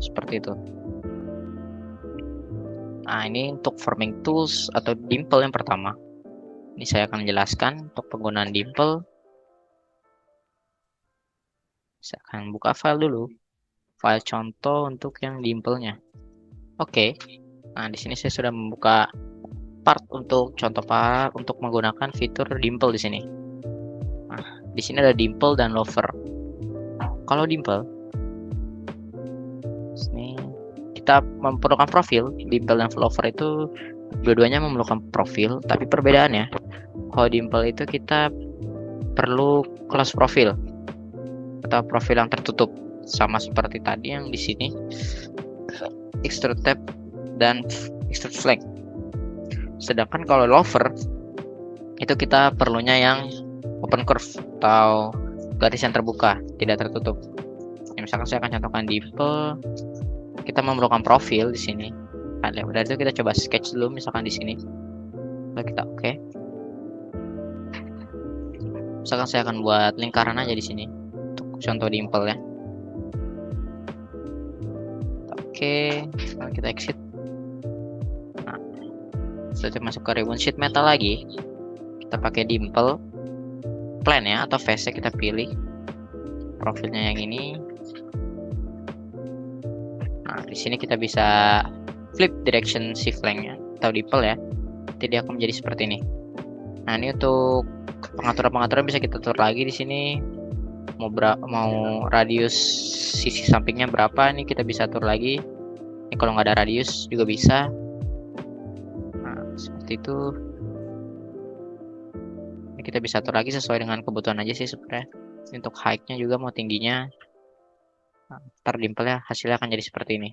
seperti itu. Nah, ini untuk forming tools atau dimple yang pertama. Ini saya akan menjelaskan untuk penggunaan dimple. Saya akan buka file dulu. File contoh untuk yang dimple-nya. Oke. Nah, di sini saya sudah membuka part untuk contoh part untuk menggunakan fitur dimple di sini. Nah, di sini ada dimple dan lover. Kalau dimple, ini kita memerlukan profil. Dimple dan lover itu dua-duanya memerlukan profil, tapi perbedaannya, kalau dimple itu kita perlu close profil atau profil yang tertutup, sama seperti tadi yang di sini extrude tab dan extrude flank. Sedangkan kalau lover itu kita perlunya yang open curve atau garis yang terbuka, tidak tertutup. Ya, misalkan saya akan contohkan dimple, kita memerlukan profil di sini. Nah, dari itu kita coba sketch dulu, misalkan di sini. Lalu kita oke. Misalkan saya akan buat lingkaran aja di sini untuk contoh dimple ya. Oke, sekarang kita exit. Nah, setelah masuk ke ribbon sheet metal lagi, kita pakai dimple plan ya atau face kita pilih profilnya yang ini. Nah, di sini kita bisa flip direction si flanknya atau dimple ya. Jadi dia akan menjadi seperti ini. Nah, ini untuk pengaturan bisa kita atur lagi di sini. Mau radius sisi sampingnya berapa, ini kita bisa atur lagi. Ini kalau nggak ada radius juga bisa. Nah, seperti itu. Ini kita bisa atur lagi sesuai dengan kebutuhan aja sih sebenarnya. Untuk height-nya juga mau tingginya. Nah, ntar dimple ya hasilnya akan jadi seperti ini.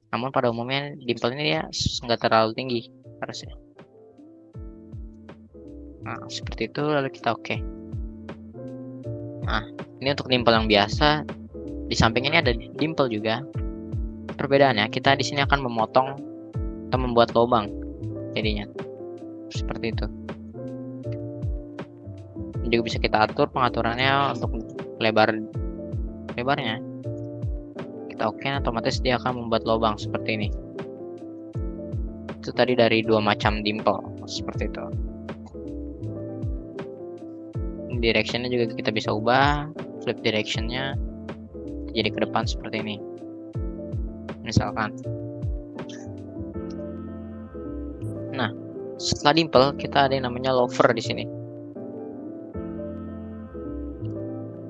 Namun pada umumnya dimple ini dia nggak terlalu tinggi harusnya. Nah, seperti itu lalu kita oke. Nah, ini untuk dimple yang biasa. Di samping ini ada dimple juga. Perbedaannya, kita di sini akan memotong atau membuat lubang jadinya. Seperti itu. Juga bisa kita atur pengaturannya untuk lebarnya. Kita oke, otomatis dia akan membuat lubang seperti ini. Itu tadi dari dua macam dimple seperti itu. Directionnya juga kita bisa ubah, flip directionnya jadi ke depan seperti ini. Misalkan. Nah, setelah dimple kita ada yang namanya lover di sini.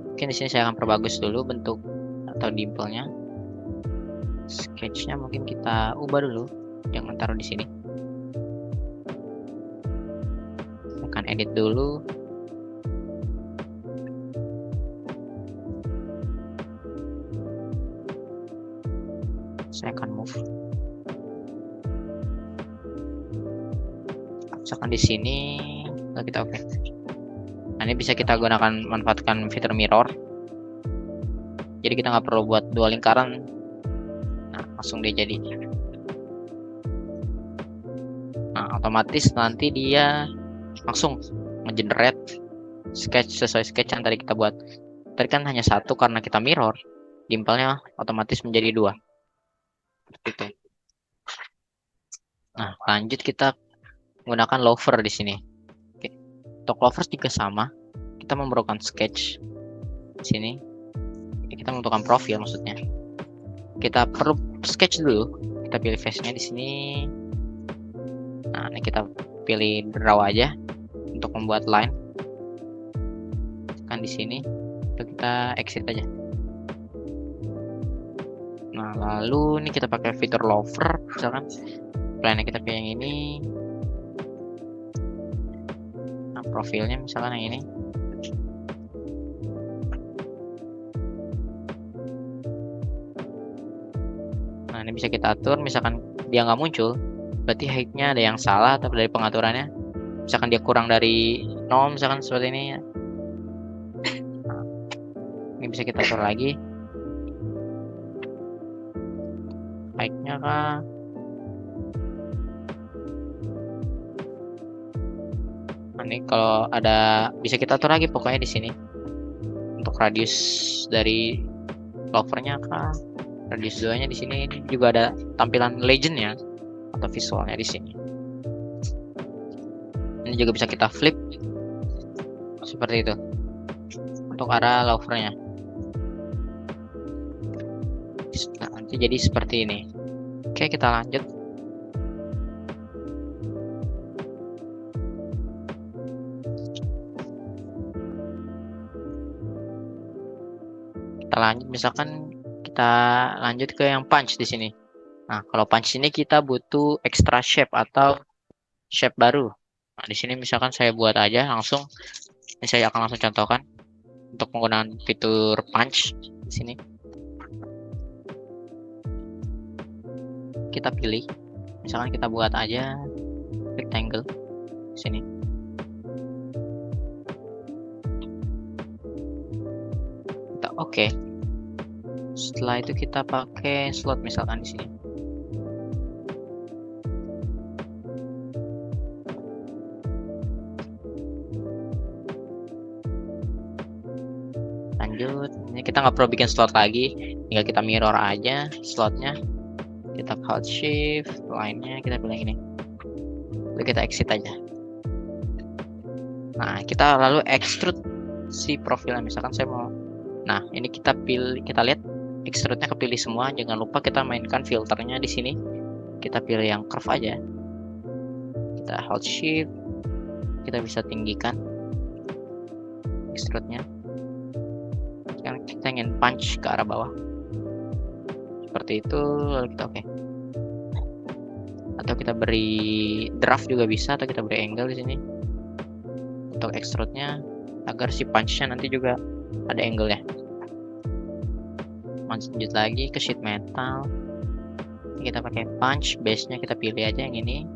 Mungkin di sini saya akan perbagus dulu bentuk atau dimplenya. Sketchnya mungkin kita ubah dulu, jangan taruh di sini. Akan edit dulu. Saya akan move. Misalkan di sini, lalu kita oke. Nah, ini bisa kita gunakan manfaatkan fitur mirror. Jadi kita nggak perlu buat dua lingkaran. Nah, langsung dia jadi. Nah, otomatis nanti dia langsung nge-generate sketch sesuai sketch yang tadi kita buat. Tadi kan hanya satu karena kita mirror, dimplenya otomatis menjadi dua. Seperti itu. Nah, lanjut kita menggunakan lover di sini. Oke. Untuk lover juga sama. Kita memerlukan sketch di sini. Kita membutuhkan profil maksudnya. Kita perlu sketch dulu. Kita pilih face-nya di sini. Nah, ini kita pilih draw aja untuk membuat line. Kan di sini. Lalu kita exit aja. Nah, lalu ini kita pakai fitur lover, misalkan plan kita pilih yang ini. Nah, profilnya misalkan yang ini. Nah, ini bisa kita atur, misalkan dia nggak muncul, berarti height-nya ada yang salah atau dari pengaturannya. Misalkan dia kurang dari 0, misalkan seperti ini. Nah, ini bisa kita atur lagi. Height-nya kah? Nah, ini kalau ada bisa kita atur lagi pokoknya di sini. Untuk radius dari lovernya kah? Radius 2-nya di sini juga ada tampilan legend-nya atau visualnya di sini. Ini juga bisa kita flip seperti itu untuk arah lovernya. Nah, nanti jadi seperti ini. Oke, kita lanjut. Kita lanjut, misalkan kita lanjut ke yang punch di sini. Nah, kalau punch ini kita butuh extra shape atau shape baru. Nah, di sini misalkan saya buat aja langsung. Ini saya akan langsung contohkan untuk penggunaan fitur punch di sini. Kita pilih, misalkan kita buat aja rectangle di sini. Kita oke. Setelah itu kita pakai slot misalkan di sini. Lanjut, ini kita nggak perlu bikin slot lagi, tinggal kita mirror aja slotnya. Kita Alt Shift, line-nya kita pilih ini. Lalu kita exit aja. Nah, kita lalu extrude si profilnya. Misalkan saya mau. Nah, ini kita pilih, kita lihat extrude-nya kepilih semua. Jangan lupa kita mainkan filternya di sini. Kita pilih yang curve aja. Kita Alt Shift. Kita bisa tinggikan extrude-nya. Sekarang kita ingin punch ke arah bawah. Seperti itu, lalu kita oke. Atau kita beri draft juga bisa, atau kita beri angle di sini untuk extrude-nya agar si punch-nya nanti juga ada angle-nya. Lanjut lagi ke sheet metal. Kita pakai punch, base-nya kita pilih aja yang ini.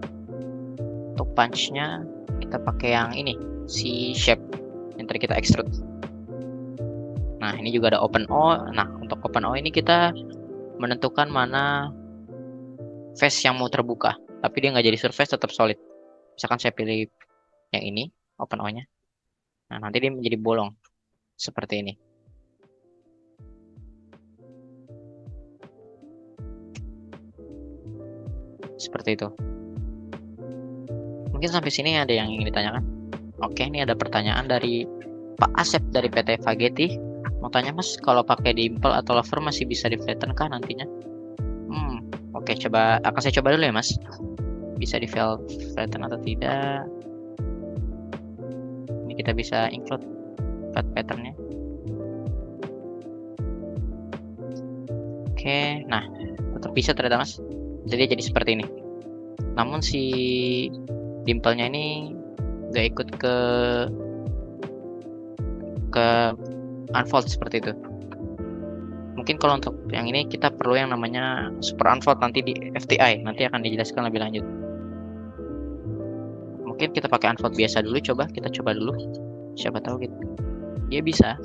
Untuk punch-nya kita pakai yang ini, si shape yang tadi kita extrude. Nah, ini juga ada open O. Nah, untuk open O ini kita menentukan mana face yang mau terbuka, tapi dia nggak jadi surface, tetap solid. Misalkan saya pilih yang ini, open O-nya. Nah, nanti dia menjadi bolong seperti ini. Seperti itu. Mungkin sampai sini ada yang ingin ditanyakan? Oke, ini ada pertanyaan dari Pak Asep dari PT Fageti. Mau tanya Mas, kalau pakai dimple atau lover masih bisa di flatten kah nantinya? Oke, akan saya coba dulu ya Mas. Bisa di flatten atau tidak? Ini kita bisa include flat patternnya. Oke, nah tetap bisa ternyata Mas. Jadi seperti ini. Namun si dimple-nya ini nggak ikut ke unfold seperti itu. Mungkin kalau untuk yang ini kita perlu yang namanya super unfold nanti di FTI, nanti akan dijelaskan lebih lanjut. Mungkin kita pakai unfold biasa dulu, kita coba dulu. Siapa tahu gitu. Dia bisa.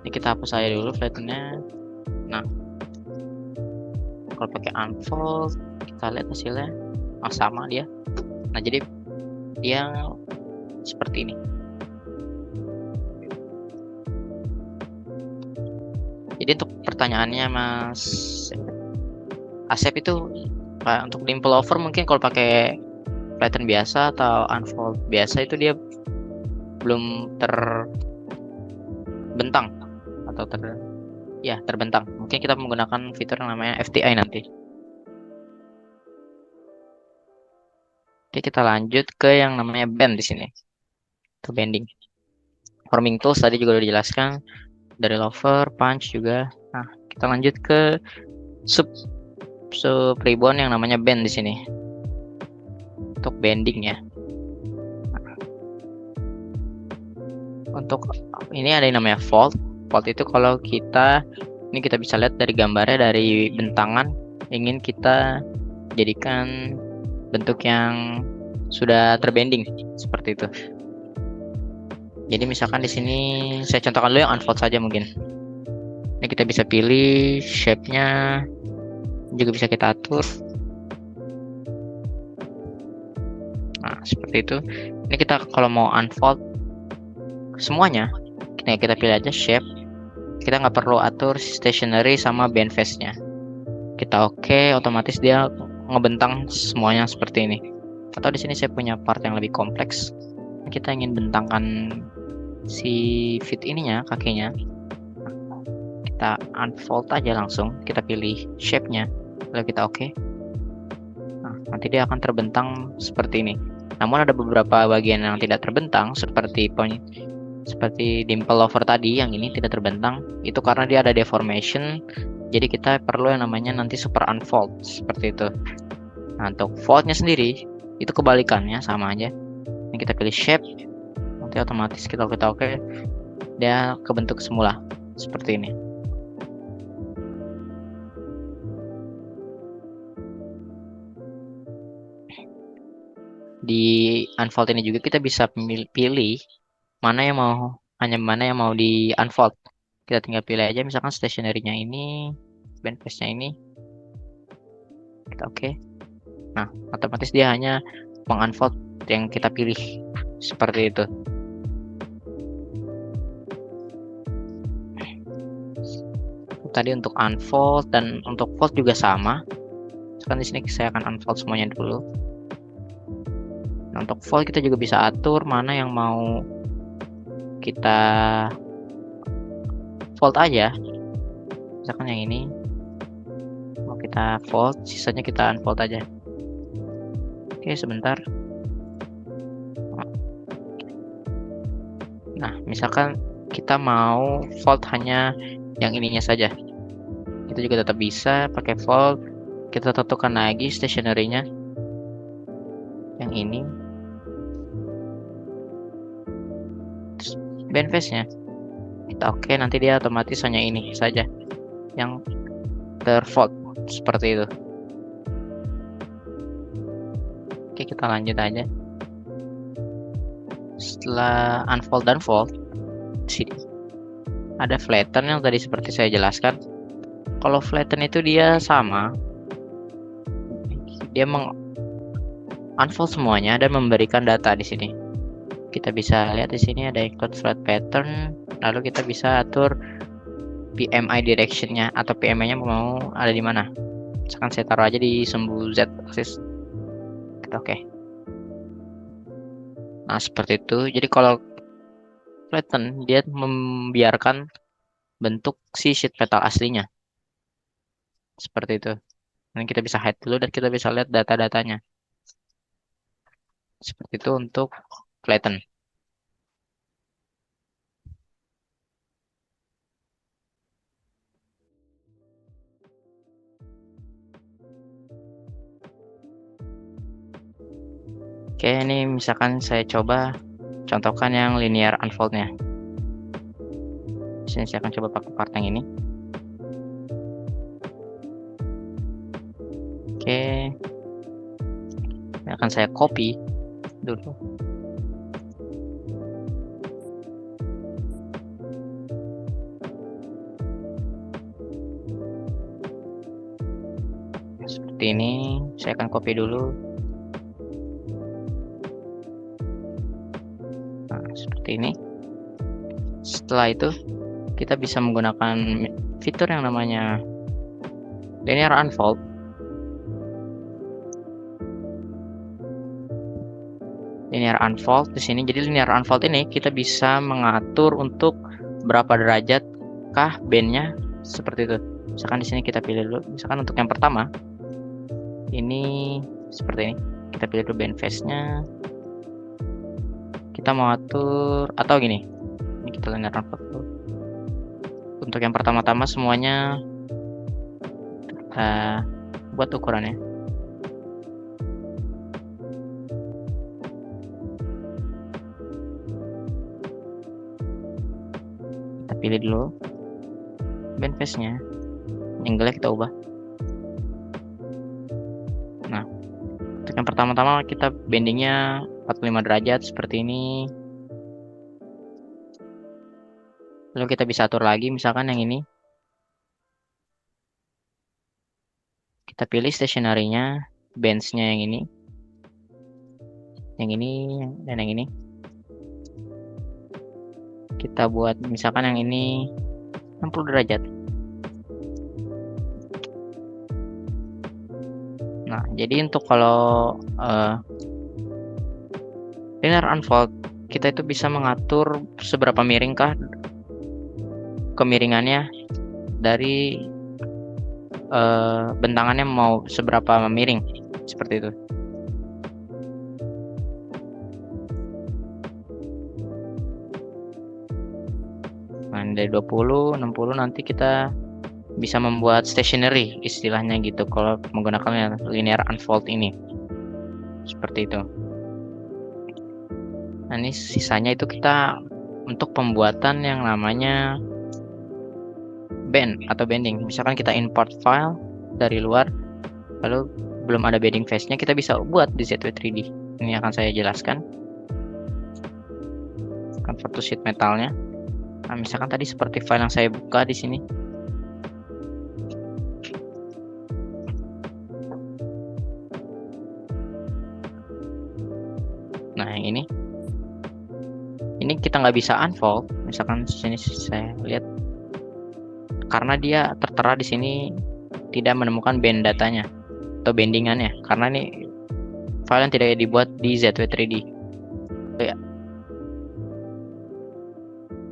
Ini kita hapus aja dulu flattennya. Nah, kalau pakai unfold kita lihat hasilnya sama dia. Nah, jadi dia seperti ini. Jadi untuk pertanyaannya Mas Asep itu untuk dimple over mungkin kalau pakai flatten biasa atau unfold biasa itu dia belum terbentang atau terbentang. Mungkin kita menggunakan fitur yang namanya FTI nanti. Oke, kita lanjut ke yang namanya bend di sini. Itu bending. Forming tools tadi juga udah dijelaskan dari lover, punch juga. Nah, kita lanjut ke sub ribbon yang namanya bend di sini. Untuk bending ya. Nah, untuk ini ada yang namanya fold. Fold itu kalau ini kita bisa lihat dari gambarnya, dari bentangan ingin kita jadikan bentuk yang sudah terbending seperti itu. Jadi misalkan di sini saya contohkan dulu yang unfold saja mungkin. Ini kita bisa pilih shape-nya, juga bisa kita atur. Nah, seperti itu. Ini kita kalau mau unfold semuanya, kita pilih aja shape. Kita nggak perlu atur stationary sama bend face-nya. Kita oke, otomatis dia ngebentang semuanya seperti ini. Atau di sini saya punya part yang lebih kompleks. Kita ingin bentangkan si fit ininya, kakinya. Kita unfold aja langsung, kita pilih shape-nya, lalu kita oke. Nah, nanti dia akan terbentang seperti ini. Namun ada beberapa bagian yang tidak terbentang, seperti dimple lover tadi, yang ini tidak terbentang. Itu karena dia ada deformation, jadi kita perlu yang namanya nanti super unfold, seperti itu. Nah, untuk fold-nya sendiri, itu kebalikannya, sama aja. Ini kita pilih shape, nanti otomatis kita oke, dia kebentuk semula, seperti ini. Di unfold ini juga kita bisa pilih mana yang mau di unfold. Kita tinggal pilih aja, misalkan stationary-nya ini, bend face-nya ini, kita oke. Nah, otomatis dia hanya mengunfold yang kita pilih, seperti itu. Tadi untuk unfold, dan untuk fold juga sama. Sekarang di sini saya akan unfold semuanya dulu. Nah, untuk fold kita juga bisa atur mana yang mau kita fold aja. Misalkan yang ini mau kita fold, sisanya kita unfold aja. Oke, sebentar. Nah, misalkan kita mau fold hanya yang ininya saja, kita juga tetap bisa pakai fold. Kita tentukan lagi stationary-nya yang ini, terus bend face-nya Kita oke, nanti dia otomatis hanya ini saja yang terfold seperti itu. Oke, kita lanjut aja. Setelah unfold dan fold, sini ada flatten yang tadi seperti saya jelaskan. Kalau flatten itu dia sama, dia unfold semuanya dan memberikan data di sini. Kita bisa lihat di sini ada include flat pattern, lalu kita bisa atur PMI directionnya atau PMI-nya mau ada di mana. Misalkan saya taruh aja di sumbu Z axis. Oke. Nah, seperti itu. Jadi kalau flatten dia membiarkan bentuk si sheet metal aslinya. Seperti itu. Dan kita bisa hide dulu dan kita bisa lihat data-datanya. Seperti itu untuk flatten. Oke, ini misalkan saya coba contohkan yang linear unfold-nya. Di sini saya akan coba pakai part yang ini. Oke. Ini akan saya copy dulu. Seperti ini, saya akan copy dulu. Nah, seperti ini. Setelah itu, kita bisa menggunakan fitur yang namanya linear unfold. Linear unfold di sini. Jadi linear unfold ini kita bisa mengatur untuk berapa derajat kah bendnya seperti itu. Misalkan di sini kita pilih dulu. Misalkan untuk yang pertama ini seperti ini. Kita pilih dulu bend face-nya. Kita mau atur atau gini. Ini kita linear unfold dulu. Untuk yang pertama-tama semuanya kita buat ukurannya. Kita pilih dulu bend face-nya. Angle-nya kita ubah. Nah, untuk yang pertama-tama kita bendingnya 45 derajat seperti ini. Lalu kita bisa atur lagi misalkan yang ini. Kita pilih stationary-nya, bench-nya yang ini, dan yang ini. Kita buat misalkan yang ini 60 derajat. Nah, jadi untuk kalau linear unfold, kita itu bisa mengatur seberapa miringkah kemiringannya dari bentangannya mau seberapa miring, seperti itu. Nah, dari 20, 60 nanti kita bisa membuat stationary istilahnya gitu kalau menggunakan linear unfold ini. Seperti itu. Nah, ini sisanya itu kita untuk pembuatan yang namanya bend atau bending. Misalkan kita import file dari luar, lalu belum ada bending face-nya, kita bisa buat di ZW3D. Ini akan saya jelaskan. Convert to sheet metalnya. Nah, misalkan tadi seperti file yang saya buka di sini. Nah, yang ini kita nggak bisa unfold. Misalkan di sini saya lihat karena dia tertera di sini tidak menemukan bend datanya atau bendingannya, karena ini file yang tidak dibuat di ZW3D. Ya.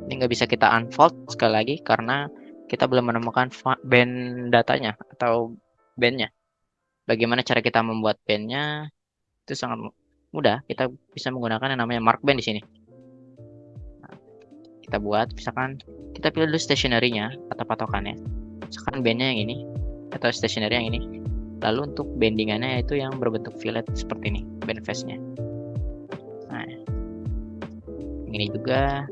Ini nggak bisa kita unfold sekali lagi karena kita belum menemukan band datanya atau bandnya. Bagaimana cara kita membuat bandnya? Itu sangat mudah. Kita bisa menggunakan yang namanya mark band di sini. Nah, kita buat, misalkan kita pilih dulu stationary-nya atau patokannya. Misalkan bandnya yang ini atau stationary yang ini. Lalu untuk bendingannya itu yang berbentuk fillet seperti ini, bend face-nya. Nah, ini juga.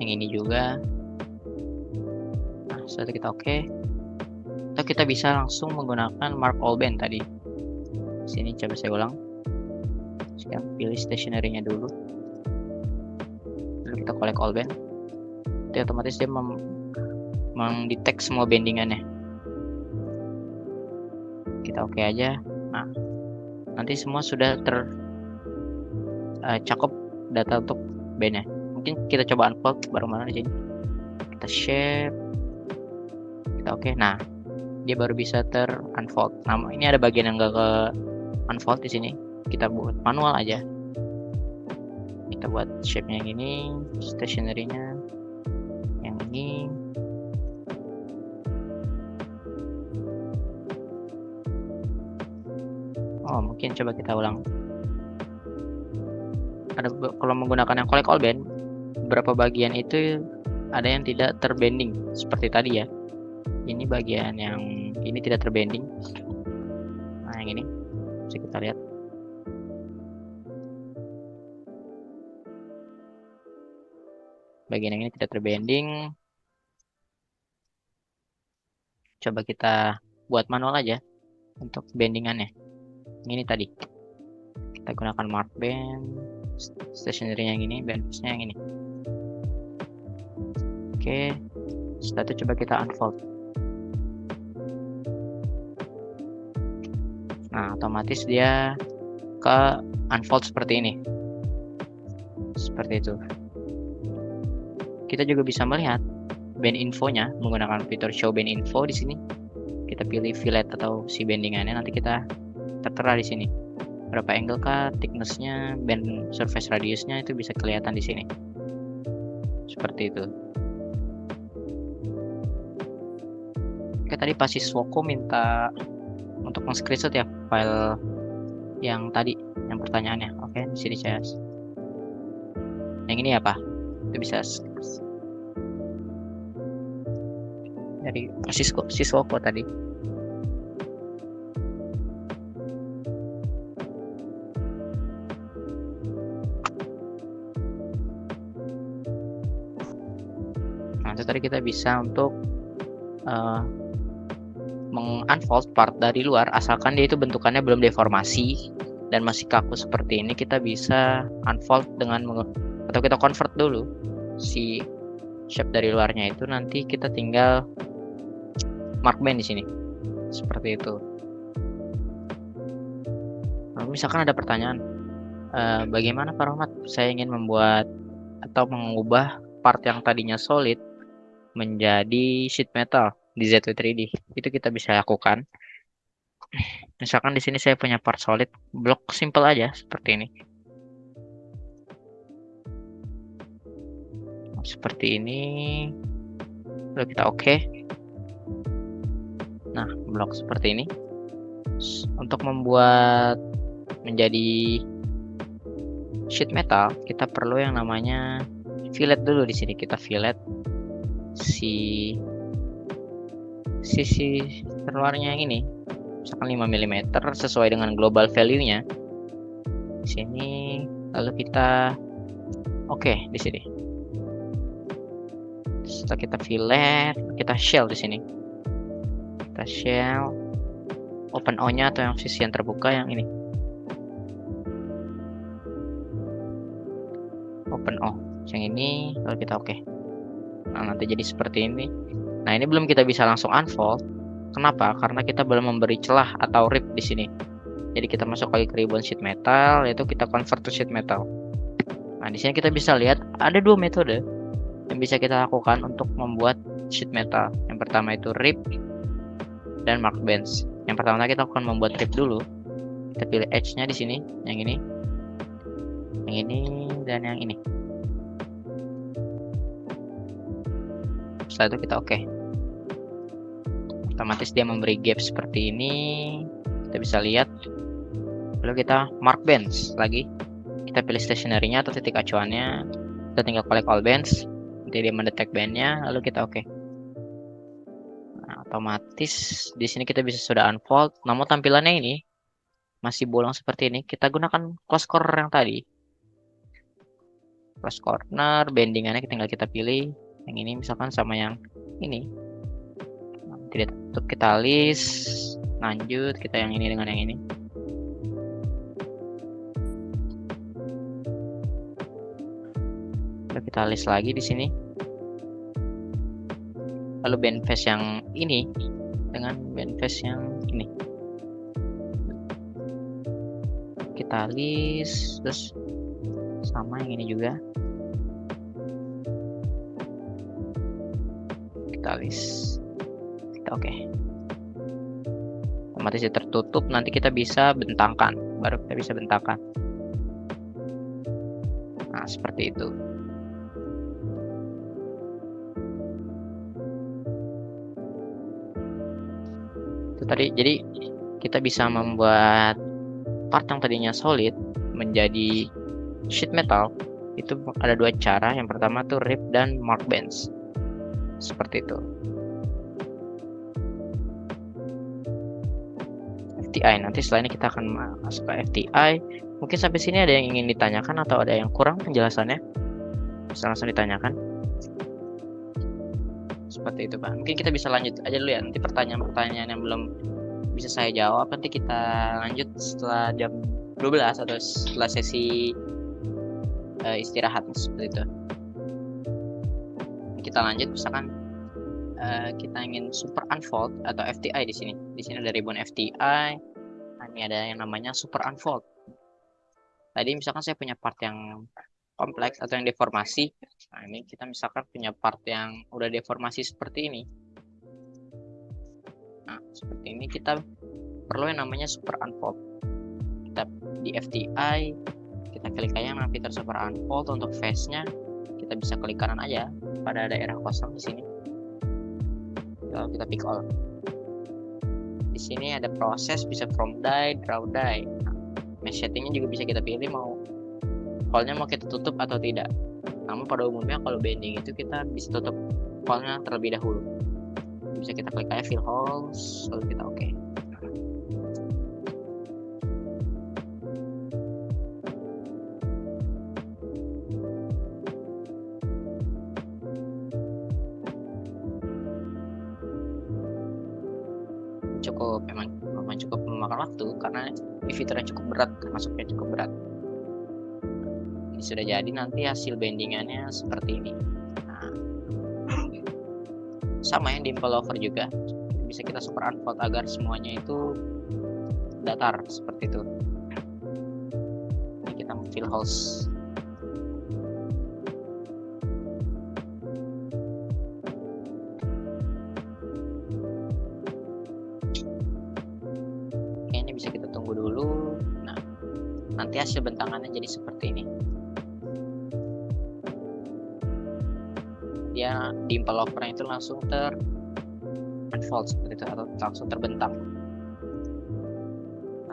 Yang ini juga. Nah, setelah kita oke. Atau kita bisa langsung menggunakan mark all band tadi. Di sini coba saya ulang. Saya pilih stationery-nya dulu. Lalu kita collect all band. Itu otomatis dia mendetect semua bendingannya. Kita oke aja. Nah, nanti semua sudah tercakup data untuk bandnya. Mungkin kita coba unfold baru mana di sini. Kita shape. Kita oke. Nah, dia baru bisa unfold. Nah, ini ada bagian yang enggak ke unfold di sini. Kita buat manual aja. Kita buat shape-nya yang ini, stationery-nya yang ini. Oh, mungkin coba kita ulang. Ada kalau menggunakan yang collect all band, beberapa bagian itu ada yang tidak terbending seperti tadi ya. Ini bagian yang ini tidak terbending. Nah, yang ini bisa kita lihat. Bagian yang ini tidak terbending. Coba kita buat manual aja untuk bendingannya. Ini tadi. Kita gunakan mark band, stationery yang ini, bandnya yang ini. Oke. Setelah itu coba kita unfold. Nah, otomatis dia ke unfold seperti ini. Seperti itu. Kita juga bisa melihat band infonya menggunakan fitur show band info di sini. Kita pilih fillet atau si bendingannya, nanti kita tertera di sini. Berapa angle kah, thickness-nya, band surface radius-nya itu bisa kelihatan di sini. Seperti itu. Oke, tadi pas siswoko minta untuk meng-screenshot ya file yang tadi, yang pertanyaannya. Oke, di sini saya. Yang ini apa? Itu bisa dari siswoko tadi. Nah, itu tadi kita bisa untuk meng-unfold part dari luar, asalkan dia itu bentukannya belum deformasi dan masih kaku seperti ini. Kita bisa unfold dengan atau kita convert dulu si shape dari luarnya itu, nanti kita tinggal mark band di sini. Seperti itu. Lalu misalkan ada pertanyaan, bagaimana Pak Rahmat, saya ingin membuat atau mengubah part yang tadinya solid menjadi sheet metal di ZW3D. Itu kita bisa lakukan. Misalkan di sini saya punya part solid, blok simple aja seperti ini. Seperti ini. Lalu kita oke. Nah, blok seperti ini. Untuk membuat menjadi sheet metal, kita perlu yang namanya fillet dulu di sini. Kita fillet sisi terluarnya yang ini, misalkan 5 mm sesuai dengan global value-nya. Di sini lalu kita oke di sini. Setelah kita fillet, kita shell di sini. Kita shell open O-nya atau yang sisi yang terbuka yang ini. Open O yang ini, lalu kita oke. Nah, nanti jadi seperti ini. Nah, ini belum kita bisa langsung unfold. Kenapa? Karena kita belum memberi celah atau rip di sini. Jadi kita masuk lagi ke ribbon sheet metal, yaitu kita convert to sheet metal. Nah, di sini kita bisa lihat ada dua metode yang bisa kita lakukan untuk membuat sheet metal. Yang pertama itu rip dan mark bands. Yang pertama kita akan membuat rip dulu. Kita pilih edge-nya di sini, yang ini, dan yang ini. Setelah itu kita oke. Otomatis dia memberi gap seperti ini. Kita bisa lihat. Lalu kita mark bands lagi. Kita pilih stationery-nya atau titik acuannya. Kita tinggal collect all bands. Nanti dia mendetek bandnya. Lalu kita oke. Nah, otomatis di sini kita bisa sudah unfold. Namun tampilannya ini masih bolong seperti ini. Kita gunakan close core yang tadi. Close corner, bendingannya tinggal kita pilih yang ini misalkan sama yang ini. Tidak tutup, kita list, lanjut kita yang ini dengan yang ini. Lalu kita list lagi di sini. Lalu band face yang ini dengan band face yang ini. Kita list, terus sama yang ini juga. Kita list. Oke. Otomatis dia tertutup, nanti kita bisa bentangkan, baru kita bisa bentangkan. Nah, seperti itu. Itu tadi, jadi kita bisa membuat part yang tadinya solid menjadi sheet metal. Itu ada dua cara. Yang pertama tuh rip dan mark bench. Seperti itu. FTI, nanti setelah ini kita akan masuk ke FTI. Mungkin sampai sini ada yang ingin ditanyakan atau ada yang kurang penjelasannya, bisa langsung ditanyakan. Seperti itu Pak. Mungkin kita bisa lanjut aja dulu ya. Nanti pertanyaan-pertanyaan yang belum bisa saya jawab nanti kita lanjut setelah jam 12 atau setelah sesi istirahat seperti itu. Kita lanjut, misalkan kita ingin super unfold atau FTI di sini. Di sini ada ribbon FTI. Nah, ini ada yang namanya super unfold. Tadi misalkan saya punya part yang kompleks atau yang deformasi. Nah, ini kita misalkan punya part yang udah deformasi seperti ini. Nah, seperti ini kita perlu yang namanya super unfold. Kita di FTI, kita klik aja yang fitur super unfold. Untuk face-nya kita bisa klik kanan aja pada daerah kosong di sini. Lalu kita pick all. Di sini ada proses, bisa from die, draw die. Nah, mesh settingnya juga bisa kita pilih mau hole-nya mau kita tutup atau tidak. Namun pada umumnya kalau bending itu kita bisa tutup hole-nya terlebih dahulu. Bisa kita klik aja fill holes, lalu kita oke. Memang cukup memakan waktu karena ini fiturnya cukup berat, masuknya cukup berat. Ini sudah jadi, nanti hasil bendingannya seperti ini. Nah, sama yang dimple over juga bisa kita super unfold agar semuanya itu datar seperti itu. Ini kita fill holes. Bisa kita tunggu dulu. Nah, nanti hasil bentangannya jadi seperti ini. Dia dimple overnya itu langsung unfold seperti itu atau langsung terbentang.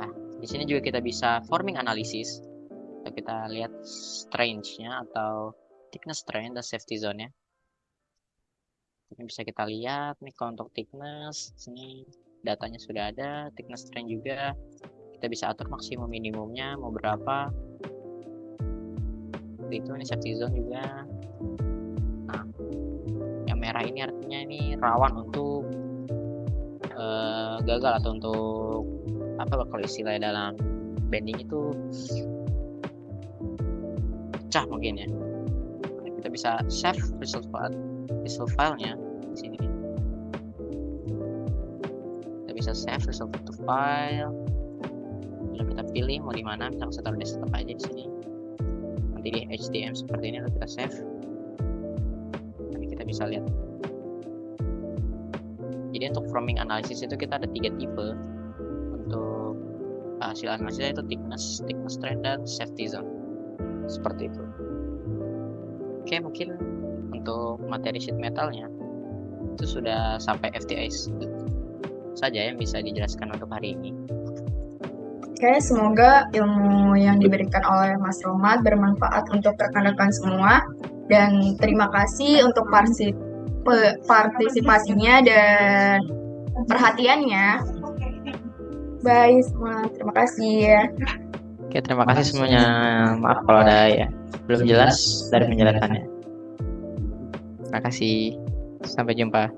Nah, di sini juga kita bisa forming analysis. Kita lihat strange-nya atau thickness strain dan safety zone-nya. Ini bisa kita lihat nih kalau untuk thickness sini datanya sudah ada, thickness strain juga kita bisa atur maksimum minimumnya mau berapa. Itu ini safety zone juga. Nah, yang merah ini artinya ini rawan untuk gagal atau untuk apa kalau istilahnya dalam bending itu pecah mungkin ya. Nah, kita bisa save result filenya di sini. Bisa save result to file, lalu kita pilih mau di mana, misalkan saya taruh desktop aja di sini. Nanti di HTML seperti ini, lalu kita save. Nanti kita bisa lihat. Jadi untuk forming analysis itu kita ada 3 tipe. Untuk hasil analisis itu thickness strain, dan safety zone. Seperti itu. Oke, mungkin untuk materi sheet metalnya itu sudah sampai FTI saja yang bisa dijelaskan untuk hari ini. Oke, semoga ilmu yang diberikan oleh Mas Rohmat bermanfaat untuk rekan-rekan semua, dan terima kasih untuk partisipasinya dan perhatiannya. Bye semua, terima kasih. Oke, terima kasih semuanya. Maaf kalau ada ya belum jelas dari penjelasannya. Terima kasih. Sampai jumpa.